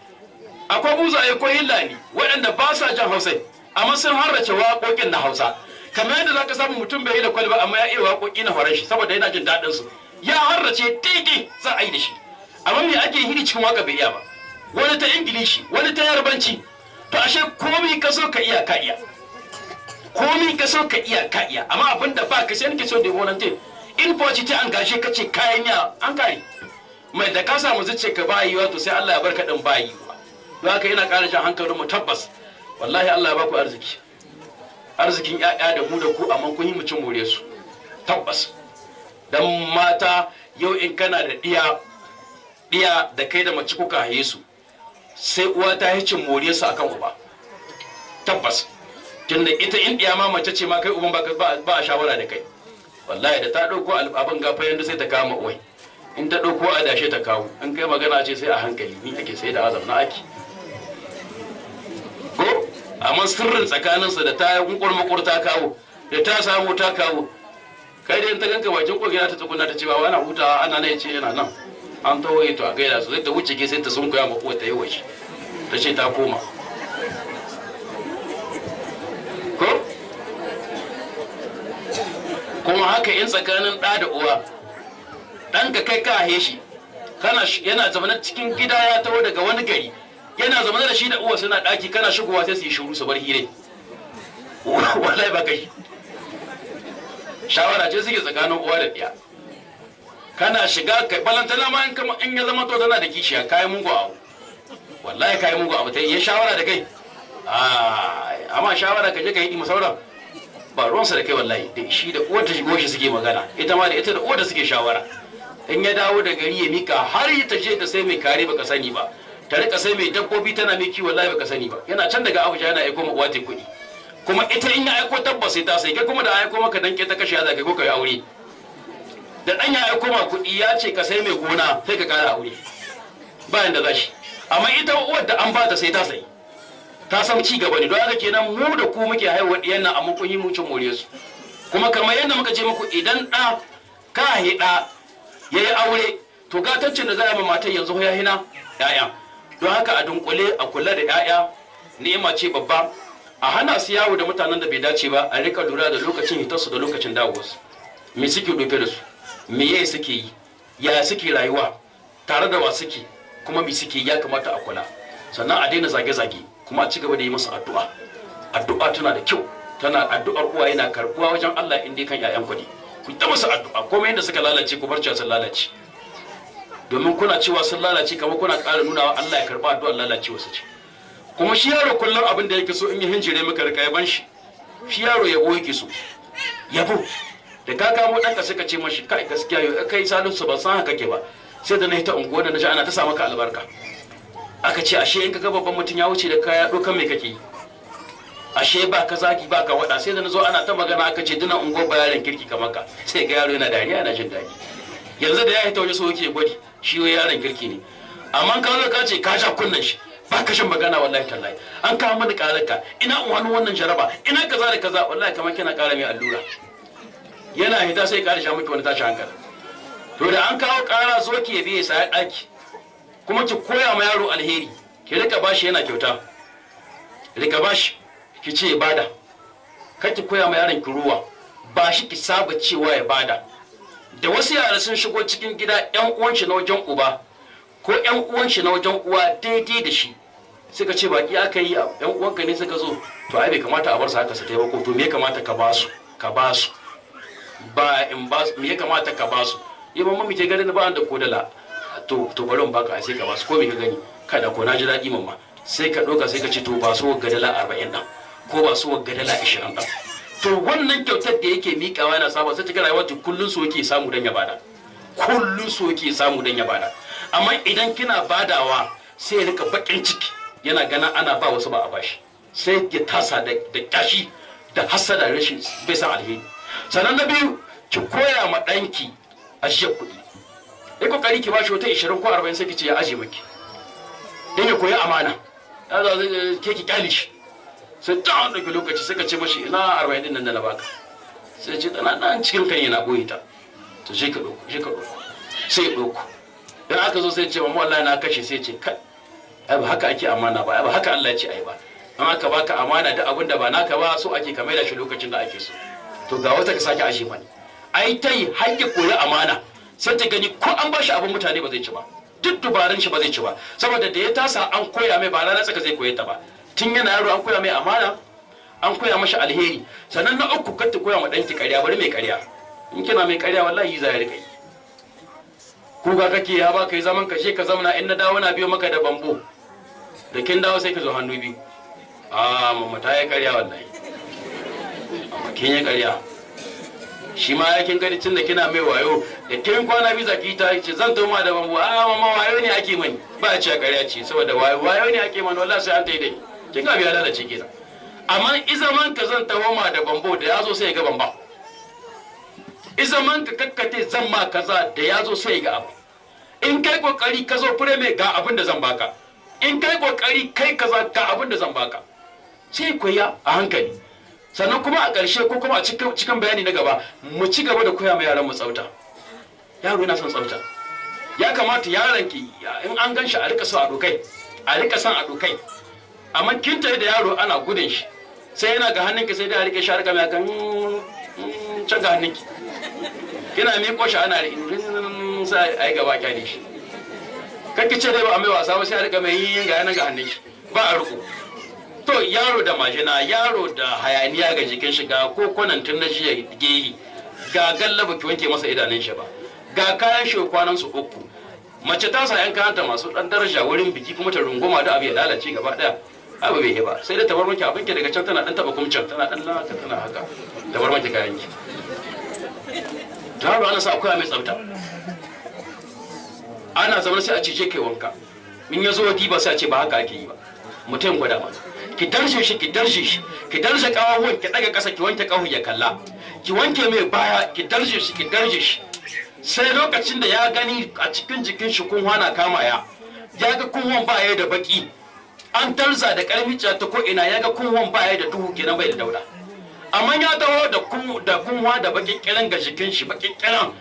Akwai buzaye ko hillani waɗanda ba sa jin Hausa, amma sun harrace waƙoƙin na Hausa. Kamar yadda zaka samu mutum bai yi da kwalba amma ya iya waƙoƙi na horon shi saboda yana jin daɗin su. Ya harrace daidai za a yi da shi. amma me ake hidi cikin waka bai iya ba, wani ta ingilishi wani ta yarbanci. To ashe komai ka so ka iya ka iya, komai ka so ka iya ka iya, amma abinda ba ka sai nake so da volunteer in pochi ta an gashe ka ce kayan ya an kare mai da ka samu zuciya ka ba yiwa to sai Allah ya barka din ba yiwa. Don haka ina ƙara jan hankalin mu tabbas wallahi Allah ya baku arziki, arzikin ƴaƴa da mu da ku, amma kun yi mu cin more su tabbas. Dan mata yau in kana da diya da kai da mace kuka haye su sai uwa ta yi cin more su akan uba tabbas. Tunda ita in diya ma mace ce ma kai uban ba a shawara da kai wallahi, da ta dauko abin gafa yanda sai ta kama uwai, in ta dauko a dashe ta kawo, in kai magana ce sai a hankali, ni ake sai da azam na aki ko. Amma sirrin tsakaninsa da ta kunkur ta kawo, da ta samu ta kawo, kai dai in ta ganka bakin kogina ta tsuguna ta ce ba wani hutawa ana nan ce yana nan an tawaye to a gaida su, sai ta wuce ke sai ta sunkuya ma uwa ta yi waje ta ce ta koma ko. Kuma haka in tsakanin ɗa da uwa, ɗanka kai ka haye shi yana zama cikin gida ya taho daga wani gari, yana zama da shi da uwa suna ɗaki, kana shigowa sai su yi shiru su bar hire wallahi ba kai shawara ce suke tsakanin uwa da ɗiya. Kana shiga kai balantana ma in ya zama to tana da kishiya kayan mugu abu, wallahi kayan mugu abu ta yi shawara da kai. Amma shawara ka je ka yi sauran ba ruwansa da kai wallahi, da shi da uwar ta shigo shi suke magana, ita ma da ita da uwar da suke shawara. In ya dawo da gari ya mika har ya taje ta sai mai kare baka sani ba, ta rika sai mai dabbobi tana mai kiwo wallahi baka sani ba. Yana can daga Abuja yana aiko ma uwa ta kuɗi, kuma ita in ya aiko tabbas sai ta sai, kai kuma da aiko maka danke ta kashe ya zaka ko kai aure. Da dan ya aiko ma kuɗi ya ce ka sai mai gona sai ka kara aure bayan da zashi, amma ita uwar da an bata sai ta sai, ta san ci gaba ne. Don haka kenan mu da ku muke haihuwar diyan nan, amma kun yi mu cin more su. Kuma kamar yadda muka ce muku, idan ɗa ka hida ya yi aure to gatancin da za a ma matar yanzu ya hina ƴaƴa. Don haka a dunkule a kula da ƴaƴa ni'ima ce babba, a hana su yawo da mutanen da bai dace ba, a rika lura da lokacin hitarsu da lokacin dawowarsu, me suke dofe da su, me yayi suke yi, ya suke rayuwa, tare da wa suke, kuma me suke ya kamata a kula. Sannan a daina zage-zage, kuma a ci gaba da yi musu addu'a. Addu'a tana da kyau, tana addu'ar uwa yana karbuwa wajen Allah in dai kan ƴaƴan ku ne. Ku ta musu addu'a, komai yadda suka lalace ku bar cewa sun lalace, domin kuna cewa sun lalace kamar kuna ƙara nuna wa Allah ya karba addu'ar lalacewa su ce. Kuma shi yaro kullum abin da yake so in yi hinjire maka rika yaban shi yaro yabo yake so, yabo. Da ka kamo ɗanka suka ce mashi kai gaskiya yau kai Salisu ban san haka kake ba, sai da na hita unguwa da na ji ana ta sa maka albarka. Aka ce ashe in ka ga babban mutum ya wuce da kaya dokan me kake yi, ashe ba ka zaki ba ka wada. Sai da na zo ana ta magana aka ce duna unguwar ba yaron kirki kamar ka, sai ga yaro yana dariya yana jin daɗi. Yanzu da ya hita waje so yake gwadi shi wai yaron kirki ne, amma ka zo ka ce ka sha kunnan shi ba ka shan magana wallahi tallahi, an kawo mani ƙararka ina wani wannan jaraba ina kaza da kaza, wallahi kamar kina ƙara mai allura. Yana hita sai ƙara sha miki wani tashi hankali. To da an kawo ƙara zo ki biye sa ɗaki, kuma ki koya ma yaro alheri, ki rika bashi yana kyauta, rika bashi ki ce ya bada, kar ki koya ma yaron ki ruwa, ba shi ki saba cewa ya bada. Da wasu yara sun shigo cikin gida ƴan uwan shi na wajen uba ko ƴan uwan shi na wajen uwa daidai da shi, suka ce baki aka yi ƴan uwanka ne suka zo, to ai bai kamata a bar su haka su taimako, to me ya kamata ka basu ba in ba me ya kamata ka basu. Yaba mamma ke ganin ba da kodala, to bari in baka sai ka basu, ko me ka gani kada ko na ji daɗi mamma, sai ka ɗauka sai ka ce to ba su wagga dala 40 ɗan ko ba su wagga dala 20 ɗan. To wannan kyautar da yake miƙawa yana saba sai ta rayuwa kullun so yake samu dan ya bada, kullun so yake samu dan ya bada. Amma idan kina badawa sai ya rika bakin ciki yana gana ana ba wasu ba a bashi, sai ya tasa da kashi da hasada rashin bai san alheri. Sannan na biyu, ki koya ma ɗanki ajiyar kuɗi. Yi kokari ki bashi wata 20 ko 40 sai ki ce ya aje maki, dan ya koyi amana. Ke ki kyale shi, sai ta ɗauki lokaci suka ce mashi ina 40 din nan da na baka, sai ce tana nan cikin kan yana ɓoye ta, to shi ka ɗauko sai ya ɗauko. Dan aka zo sai ce mamu wallahi na kashe, sai ce kai ai ba haka ake amana ba, ai ba haka Allah ya ce ai ba. An aka baka amana da abin da ba naka ba so ake ka maida shi lokacin da ake so. To ga wata ka sake ashe mani, ai ta yi har ya koyi amana, sai ta gani ko an bashi abin mutane ba zai ci ba, duk dubarun shi ba zai ci ba, saboda da ya tasa an koya mai ba ranar tsaka zai koye ta ba. Tun yana yaro an koya mai amana, an koya mashi alheri. Sannan na uku, kar ta koya ma ɗanki ƙarya, bari mai ƙarya. In kina mai ƙarya wallahi za ya riƙa yi. Kuka kake ya ba kai zaman kashe ka zamana, in na dawo na biyo maka da bambo, da kin dawo sai ka zo hannu biyu. Mamma ta yi ƙarya wallahi, amma kin yi ƙarya. Shi ma ya kin gani tun da kina mai wayo, da kin kwana biyu zaki ta ce zan tuma da bambo. Mamma wayo ne ake mani, ba a ce ƙarya ce, saboda wayo ne ake mani, wallahi sai an ta yi dai. Kin ga biya lalace kenan. Amma izaman ka zan taho ma da bambo, da ya zo sai ya ga bamba. Izaman ka kakkate zan ma kaza, da ya zo sai ya ga abu. In kai kokari ka zo fure mai ga abin da zan baka, in kai kokari kai kaza ga abin da zan baka, sai koya a hankali. Sannan kuma a ƙarshe ko kuma a cikin bayani na gaba, mu ci gaba da koya ma yaran mu tsafta. Yaro yana son tsafta, ya kamata yaron ki in an gan shi a rika son a dokai, a rika son a dokai. Amma kin tayi da yaro ana gudun shi, sai yana ga hannunki sai dai a rike shi a rika mai kan can ga hannunki, kina miƙo shi ana sai a yi gaba kyale shi. Kakki ce dai ba a mai wasa ba, sai a rika mai yin ga yanan ga hannun shi, ba a riko. To yaro da majina, yaro da hayaniya ga jikin shi, ga ko kwanantun na jiya gehi, ga gallaba ki wanke masa idanun shi ba, ga kayan shi kwanan su uku. Mace ta sa yan kayanta masu dan daraja wurin biki kuma ta runguma da abu ya lalace gaba daya, abu bai yi ba, sai da ta bar maki abin ki daga can tana dan taba kumcin, tana dan laka tana haka, ta bar maki kayan ki. Yaro ana sa akwai mai tsafta. Ana zama sai a ce je kai wanka, in ya zo wadi ba sai a ce ba haka ake yi ba. Mutum gwada ma, ki darshe shi, ki darshe shi, ki darshe kawawan, ki daga kasa, ki wanke kahu ya kalla, ki wanke mai baya, ki darshe shi, ki darshe shi. Sai lokacin da ya gani a cikin jikin shi kunwa na kama ya ga kunwan ba ya da baki, an tarza da karfi ta ko ina, ya ga kunwan ba ya da duhu kenan bai da dauda. Amma ya dawo da kunwa da bakin kiran ga jikin shi, bakin kiran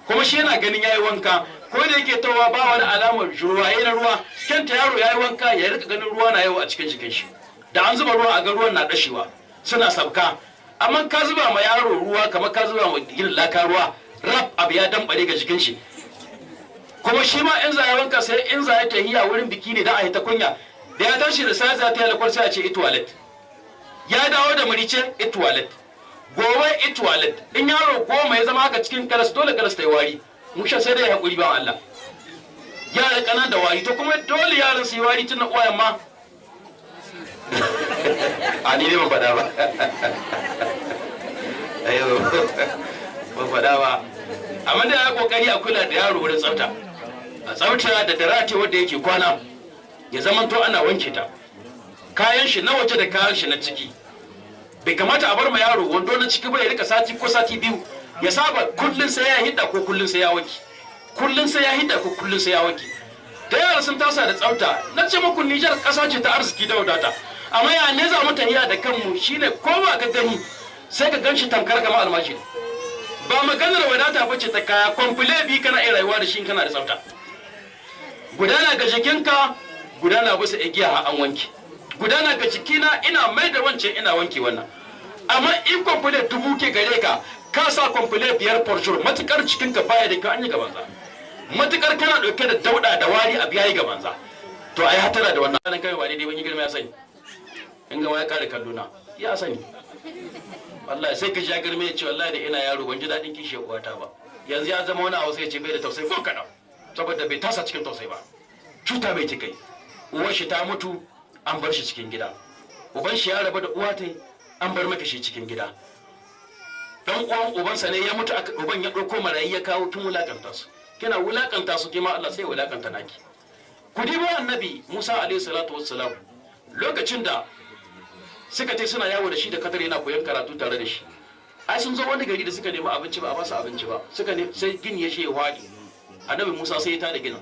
kuma shi yana ganin yayi wanka, ko da yake tawa ba wani alamar ruwaye na ruwa, kenta yaro yayi wanka ya rika ganin ruwa na yau a cikin jikin shi, da an zuba ruwa a ga ruwan na dashewa suna sabka. Amma ka zuba ma yaro ruwa kamar ka zuba ma yin laka ruwa, rab abu ya dambare ga jikin shi. Kuma shi ma in za ya wanka sai in za ya tahiya wurin biki ne da a yi ta kunya, da ya tashi da sai za ta yi lakwar sai a ce itoilet, ya dawo da marice itoilet, gobe itoilet. In yaro goma ya zama haka cikin karas, dole karas ta yi wari, musha sai dai haƙuri ba Allah. Yara kanan da wari, to kuma dole yaran su yi wari tun na uwayen ma. A ni ne ban faɗa ba. Ayo, ban faɗa ba. Amma da ya kokari a kula da yaro wurin tsafta. A tsafta da darate wanda yake kwana, ya zama to ana wanke ta. Kayan shi na waje da kayan shi na ciki. Bai kamata a bar ma yaro wando na ciki ba ya rika sati ko sati biyu. Ya saba kullun sai ya hidda ko kullun sai ya wanki, kullun sai ya hidda ko kullun sai ya wanki. Da yara sun tasa da tsafta, na ce muku Nijar ƙasa ce ta arziki da wadata, amma ya ne za mu tahiya da kanmu shine ko ba ka gani sai ka ganshi tamkar kamar almajiri. Ba maganar wadata bace ta kaya, kwamfule bi kana iya rayuwa da shi kana da tsafta. Gudana ga jikinka, gudana bisa igiya an wanki, gudana ga jikina ina mai da wancan ina wanki wannan. Amma in kwamfule dubu ke gare ka sa kwamfule 5 porjur, matukar cikinka baya da kyau an yi gabanza, matukar kana dauke da dauda da wari a biya yi gabanza, to ai hatara da wannan. Sanan kai ba daidai ban yi girma ya sani, in ga waya kare kalluna ya sani. Wallahi sai ka ja girme ya ce wallahi da ina yaro ban ji dadin kishi uwata ba, yanzu ya zama wani abu sai ya ce bai da tausayi ko kadan, saboda bai tasa cikin tausayi ba. Cuta bai kai, uwar shi ta mutu an bar shi cikin gida, uban shi ya rabu da uwa ta an bar maka shi cikin gida. Dan uwan ubansa ne ya mutu, uban ya ɗauko marayi ya kawo kin wulakanta su, kina wulakanta su kima Allah sai wulakanta naki. Ku dibo annabi Musa alaihi salatu wassalam, lokacin da suka ce suna yawo da shi da kadar yana koyon karatu tare da shi, ai sun zo wani gari da suka nemi abinci ba a ba su abinci ba, suka ne sai gini ya she wadi, annabi Musa sai ya tada ginin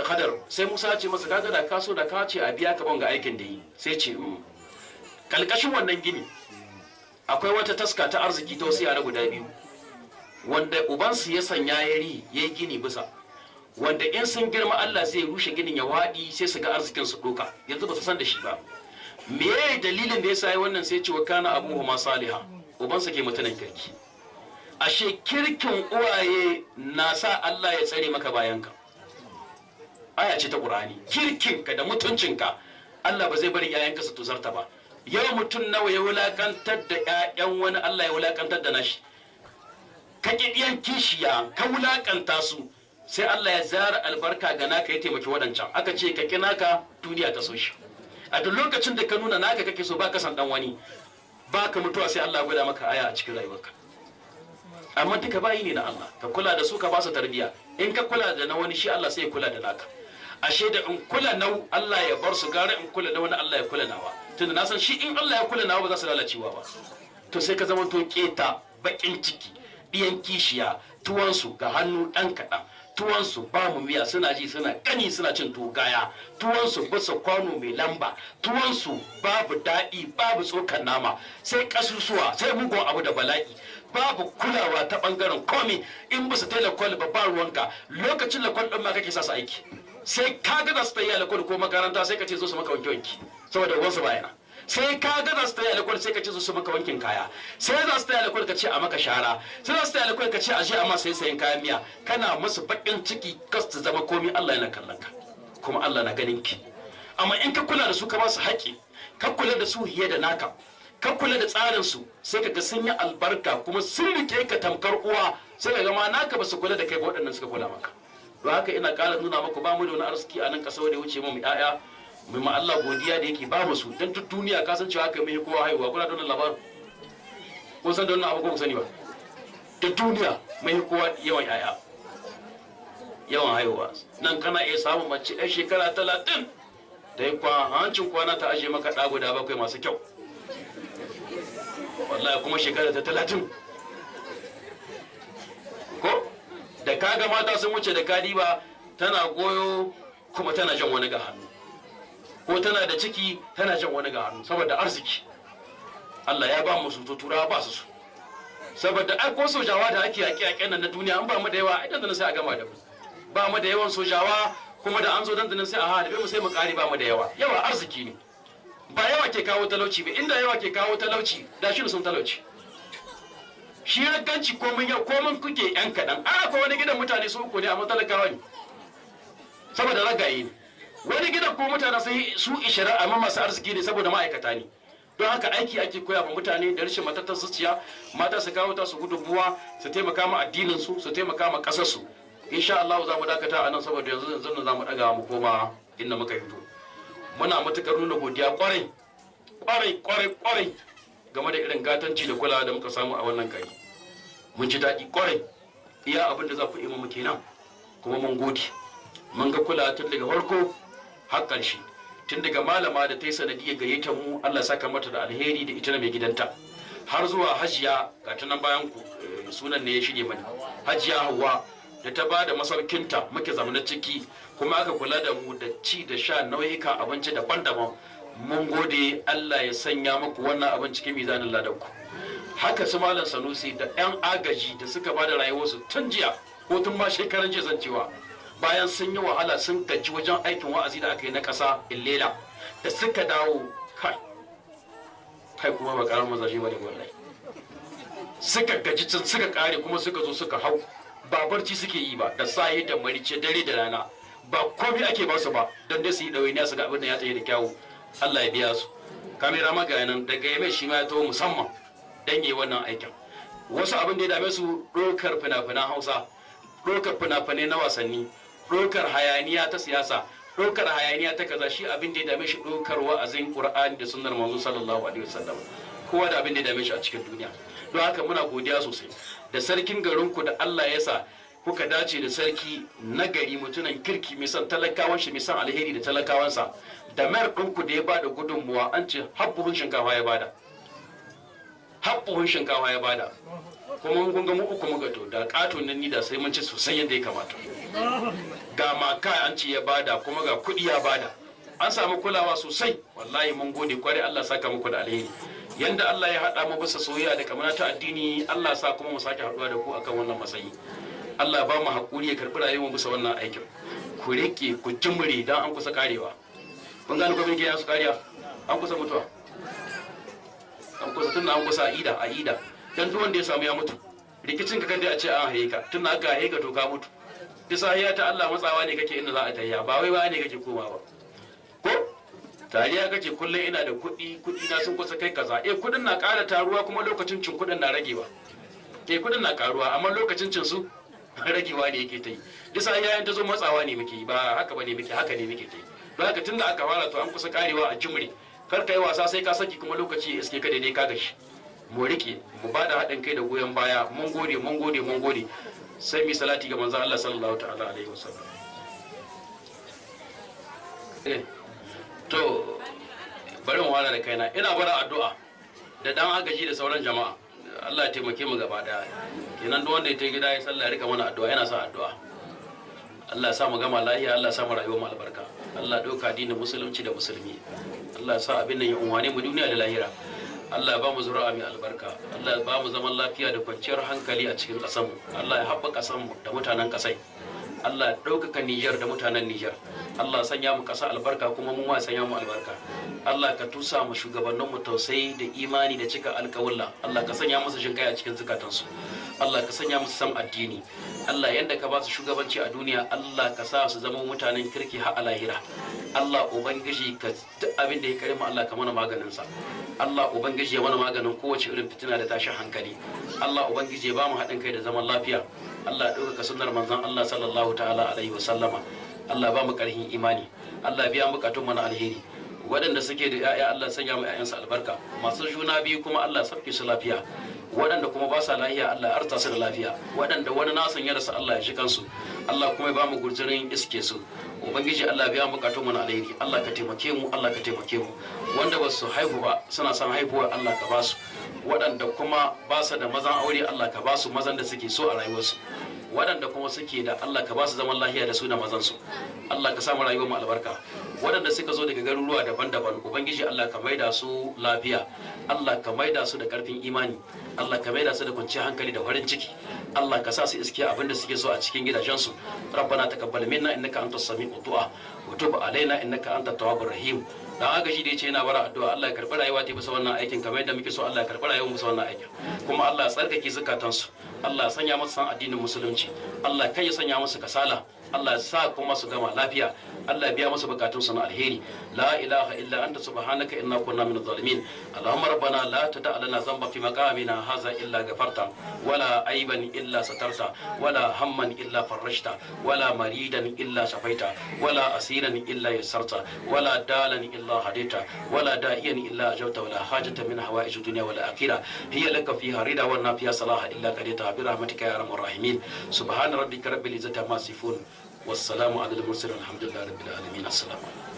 kadar, sai Musa ya ce masa kaga da ka so da ka ce a biya ka banga aikin da yi, sai ce kalkashin wannan gini akwai wata taska ta arziki ta wasu yara guda biyu, wanda ubansu ya sanya ya yi gini bisa, wanda in sun girma Allah zai rushe ginin ya waɗi sai su ga arzikin su ɗoka, yanzu ba su san da shi ba. Me ya dalilin da ya sa wannan sai ce wa kana abuhu ma saliha, ubansa ke mutanen kirki. Ashe kirkin uwaye na sa Allah ya tsare maka bayanka. aya ce ta Qur'ani. Kirkinka da mutuncinka Allah ba zai bari ƴaƴanka su tuzarta ba. Yau mutum nawa ya wulakantar da ƴaƴan wani, Allah ya wulakantar da nashi. Ka ƙiɗiyan kishiya ka wulakanta su, sai Allah ya zara albarka ga naka ya taimaki waɗancan. Aka ce ka ƙi naka, duniya ta so shi. A duk lokacin da ka nuna naka kake so baka san dan wani, baka mutuwa sai Allah ya gwada maka aya a cikin rayuwarka. Amma duka bayi ne na Allah, ka kula da su, ka ba su tarbiyya. In ka kula da na wani, shi Allah sai ya kula da naka. Ashe da in kula nau Allah ya bar su, gara in kula da wani Allah ya kula nawa. Tunda na san shi in Allah ya kula nawa ba za su lalacewa ba. To sai ka zama to keta, bakin ciki, ɗiyan kishiya, tuwansu ga hannu ɗan kaɗan, tuwansu ba mu miya, suna ji suna gani suna cin togaya, tuwansu bisa kwano mai lamba, tuwansu babu daɗi, babu tsokan nama, sai ƙasusuwa, sai mugun abu da bala'i, babu kulawa ta ɓangaren komi. In bisa ta lakwal ba ruwanka, lokacin lakwal ɗin ma kake sa su aiki, sai ka ga za su ta yi lakwal ko makaranta sai ka ce zo su maka wanke saboda uwansu bayana. Sai ka ga za su tayi alakwar sai ka ce su maka wankin kaya, sai za su tayi alakwar ka ce a maka shara, sai za su tayi alakwar ka ce a je a ma sai sayan kayan miya. Kana musu bakin ciki kas ta zama komai, Allah yana kallon ka kuma Allah na ganin ki. Amma in ka kula da su, ka ba su haƙi, ka kula da su hiye da naka, ka kula da tsarin su, sai ka ga sun yi albarka kuma sun rike ka tamkar uwa. Sai ka ga ma naka ba su kula da kai ba, waɗannan suka kula maka. Don haka ina ƙara nuna muku ba mu da wani arziki a nan ƙasa wanda ya wuce mu 'ya'ya. Mai ma Allah godiya da yake ba mu su, dan duk duniya ka san cewa haka mai kowa haihuwa. Kuna da wannan labarin? Kun san da wannan abu ko ku sani ba? Duk duniya mai kowa yawan yaya, yawan haihuwa. Nan kana iya samun mace ɗan shekara 30 da yi hancin kwana ta aje maka ɗa guda 7 masu kyau. Wallahi kuma shekara ta 30. Ko da kaga mata sun wuce da kadiba, tana goyo kuma tana jan wani ga hannu, ko tana da ciki tana jan wani ga hannu, saboda arziki Allah ya ba mu su, to turawa ba su. Saboda ai ko sojawa da ake yaƙe nan na duniya, an ba mu da yawa, idan nan sai a gama da mu. Ba mu da yawan sojawa, kuma da an zo dandanan sai a hada mu sai mu kare. Ba mu da yawa, yawa arziki ne. Ba yawa ke kawo talauci ba, inda yawa ke kawo talauci da shi sun talauci. Shi ragganci komin yau komin kuke yan kaɗan. Ana ko wani gidan mutane su uku ne, amma talakawa ne saboda ragaye ne. Wani gidan ko mutane sai su 20 amma masu arziki ne saboda ma'aikata ne. Don haka aiki ake koya ma mutane da rashin matattar zuciya. Mata su kawo ta su gudunmuwa, su taimaka ma addinin su, su taimaka ma ƙasar su. Insha Allah za mu dakata a nan saboda yanzu za mu daga mu koma inda muka fito. Muna matukar nuna godiya kwarai game da irin gatanci da kulawa da muka samu a wannan gari. Mun ji daɗi kwarai, iya abin da za ku yi mu kenan, kuma mun gode. Mun ga kulawa tun daga farko har ƙarshe, tun daga malama da ta yi sanadiyar gayyatar mu, Allah saka mata da alheri, da ita na mai gidanta, har zuwa hajiya ga ta nan bayan ku, sunan ne ya shige mani, hajiya Hauwa da ta bada masaukinta muke zamanin ciki, kuma aka kula da mu da ci da sha nau'ikan abinci daban-daban. Mun gode, Allah ya sanya muku wannan abin cikin mizanin ladanku. Haka su malam Sanusi da 'yan agaji da suka bada rayuwarsu tun jiya ko tun ma shekaran jiya, zan cewa bayan sun yi wahala sun gaji wajen aikin wa'azi da aka yi na ƙasa Illela, da suka dawo kai kuma ba ƙarar mazaje ba ne wallahi. Suka gaji can suka ƙare kuma suka zo suka hau, ba barci suke yi ba, da saye da marice dare da rana, ba komai ake ba su ba, don dai su yi ɗawainiya su ga abin da ya tsaye da kyawu. Allah ya biya su. Kamera magayanan daga Yemen shi ma ya taho musamman dan yi wannan aikin. Wasu abin da ya dame su ɗaukar fina-finan Hausa, ɗaukar fina-finai na wasanni, ɗaukar hayaniya ta siyasa, ɗaukar hayaniya ta kaza. Shi abin da ya dame shi ɗaukar wa'azin Qur'ani da sunnar manzo sallallahu alaihi wasallam. Kowa da abin da ya dame shi a cikin duniya. Don haka muna godiya sosai da sarkin garinku da Allah ya sa kuka dace da sarki nagari, mutunan kirki, mai son talakawan shi, mai son alheri da talakawansa. Da mayar ɗinku da ya bada gudunmuwa, an ce habbuhun shinkafa ya bada, habbuhun shinkafa ya bada. Kuma kun ga mu uku muka to da katon nan ni da sai mun ci sosai yadda ya kamata. Ga maka an ce ya bada, kuma ga kuɗi ya bada. An samu kulawa sosai, wallahi mun gode kwarai. Allah saka muku da alheri. Yanda Allah ya haɗa mu bisa soyayya da kamar ta addini, Allah sa kuma mu sake haɗuwa da ku akan wannan matsayi. Allah ba mu haƙuri ya karɓi rayuwar bisa wannan aikin. Ku rike ku jimre dan an kusa karewa. Kun gane ko bin su kariya? An kusa mutuwa. An kusa tunda an kusa aida. Dan duk wanda ya samu ya mutu. Rikicin ka kan dai a ce an haye ka. Tunda aka haye ka to ka mutu. sahiya ta Allah matsawa ne kake inda za a tahiya ba wai ba ne kake koma ba ko tariya kace kullum ina da kuɗi na sun kusa kai kaza kuɗin na ƙara taruwa kuma lokacin cin kuɗin na ragewa kuɗin na karuwa amma lokacin cin su ragewa ne yake ta yi disa yayin ta zo matsawa ne muke ba haka bane muke haka ne muke ta yi don haka tunda aka fara to an kusa karewa a jimre kar ka yi wasa sai ka saki kuma lokaci iske ka daidai ka gashi mu rike mu bada haɗin kai da goyon baya mun gode sai mi salati ga manzo Allah sallallahu ta'ala alaihi wasallam to bari mu wala da kaina ina bara addu'a da dan agaji da sauran jama'a Allah ya taimake mu gaba daya kenan duk wanda ya tafi gida ya sallah ya rika mana addu'a yana sa addu'a Allah ya sa mu gama lafiya Allah ya sa mu rayuwar mu albarka Allah ya dauka addinin musulunci da musulmi Allah ya sa abin nan ya unwane mu duniya da lahira Allah ya ba mu zuri'a mai albarka Allah ya ba mu zaman lafiya da kwanciyar hankali a cikin ƙasar mu Allah ya haɓaka ƙasar mu da mutanen ƙasai Allah ya ɗaukaka Nijar da mutanen Nijar Allah sanya mu ƙasa albarka kuma mu ma sanya mu albarka Allah ka tusa mu shugabannin mu tausayi da imani da cika alƙawulla Allah ka sanya musu jinkai a cikin zukatansu Allah ka sanya musu san addini Allah yanda ka ba su shugabanci a duniya Allah ka sa su zama mutanen kirki har a lahira Allah ubangiji ka duk abin da ya kare mu Allah ka mana maganin sa Allah ubangiji ya mana maganin kowace irin fitina da tashin hankali Allah ubangiji ya ba mu haɗin kai da zaman lafiya Allah ya ɗaukaka sunnar manzon Allah sallallahu ta'ala alaihi wa sallama Allah ba mu ƙarfin imani Allah biya bukatun mana alheri waɗanda suke da 'ya'ya Allah sanya mu 'ya'yansu albarka masu juna biyu kuma Allah sauke su lafiya waɗanda kuma ba sa lafiya Allah arta su da lafiya waɗanda wani nasan ya rasa Allah ya shi kansu Allah kuma ya ba mu gurjirin iske su ubangiji Allah biya bukatun mana alheri Allah ka taimake mu Allah ka taimake mu wanda ba su haihu ba suna son haihuwa Allah ka ba su waɗanda kuma ba su da mazan aure Allah ka ba su mazan da suke so a rayuwarsu waɗanda kuma suke da Allah ka ba su zaman lafiya da su da mazansu Allah ka samu rayuwar mu albarka waɗanda suka zo daga garuruwa daban-daban ubangiji Allah ka maida su lafiya Allah ka maida su da ƙarfin imani Allah ka maida su da kwanciyar hankali da farin ciki Allah ka sa su iske abin da suke so a cikin gidajensu rabbana taqabbal minna innaka antas sami'ud du'a wa tub alaina innaka antat tawwabur rahim dan agaji da yace yana bara addu'a Allah ya karbi rayuwa ta bisa wannan aikin kamar yadda muke so Allah ya karbi rayuwar bisa wannan aikin kuma Allah ya tsarkake zukatansu Allah ya sanya musu san addinin musulunci Allah kai ya sanya musu kasala Allah ya sa kuma su gama lafiya Allah ya biya musu bukatun su na alheri la ilaha illa anta subhanaka inna kunna minadh zalimin allahumma rabbana la tada' lana dhanban fi maqamina hadha illa ghafarta wala aiban illa satarta wala hamman illa farajta wala maridan illa shafaita wala asiran illa yassarta wala dalan illa hadaita wala da'iyan illa ajabta wala hajata min hawaij dunya wala akhirah hiya laka fiha rida wa nafiya salaha illa qadita bi rahmatika ya arhamar rahimin subhana rabbika rabbil izzati amma yasifun والسلام على المرسلين الحمد لله رب العالمين السلام عليكم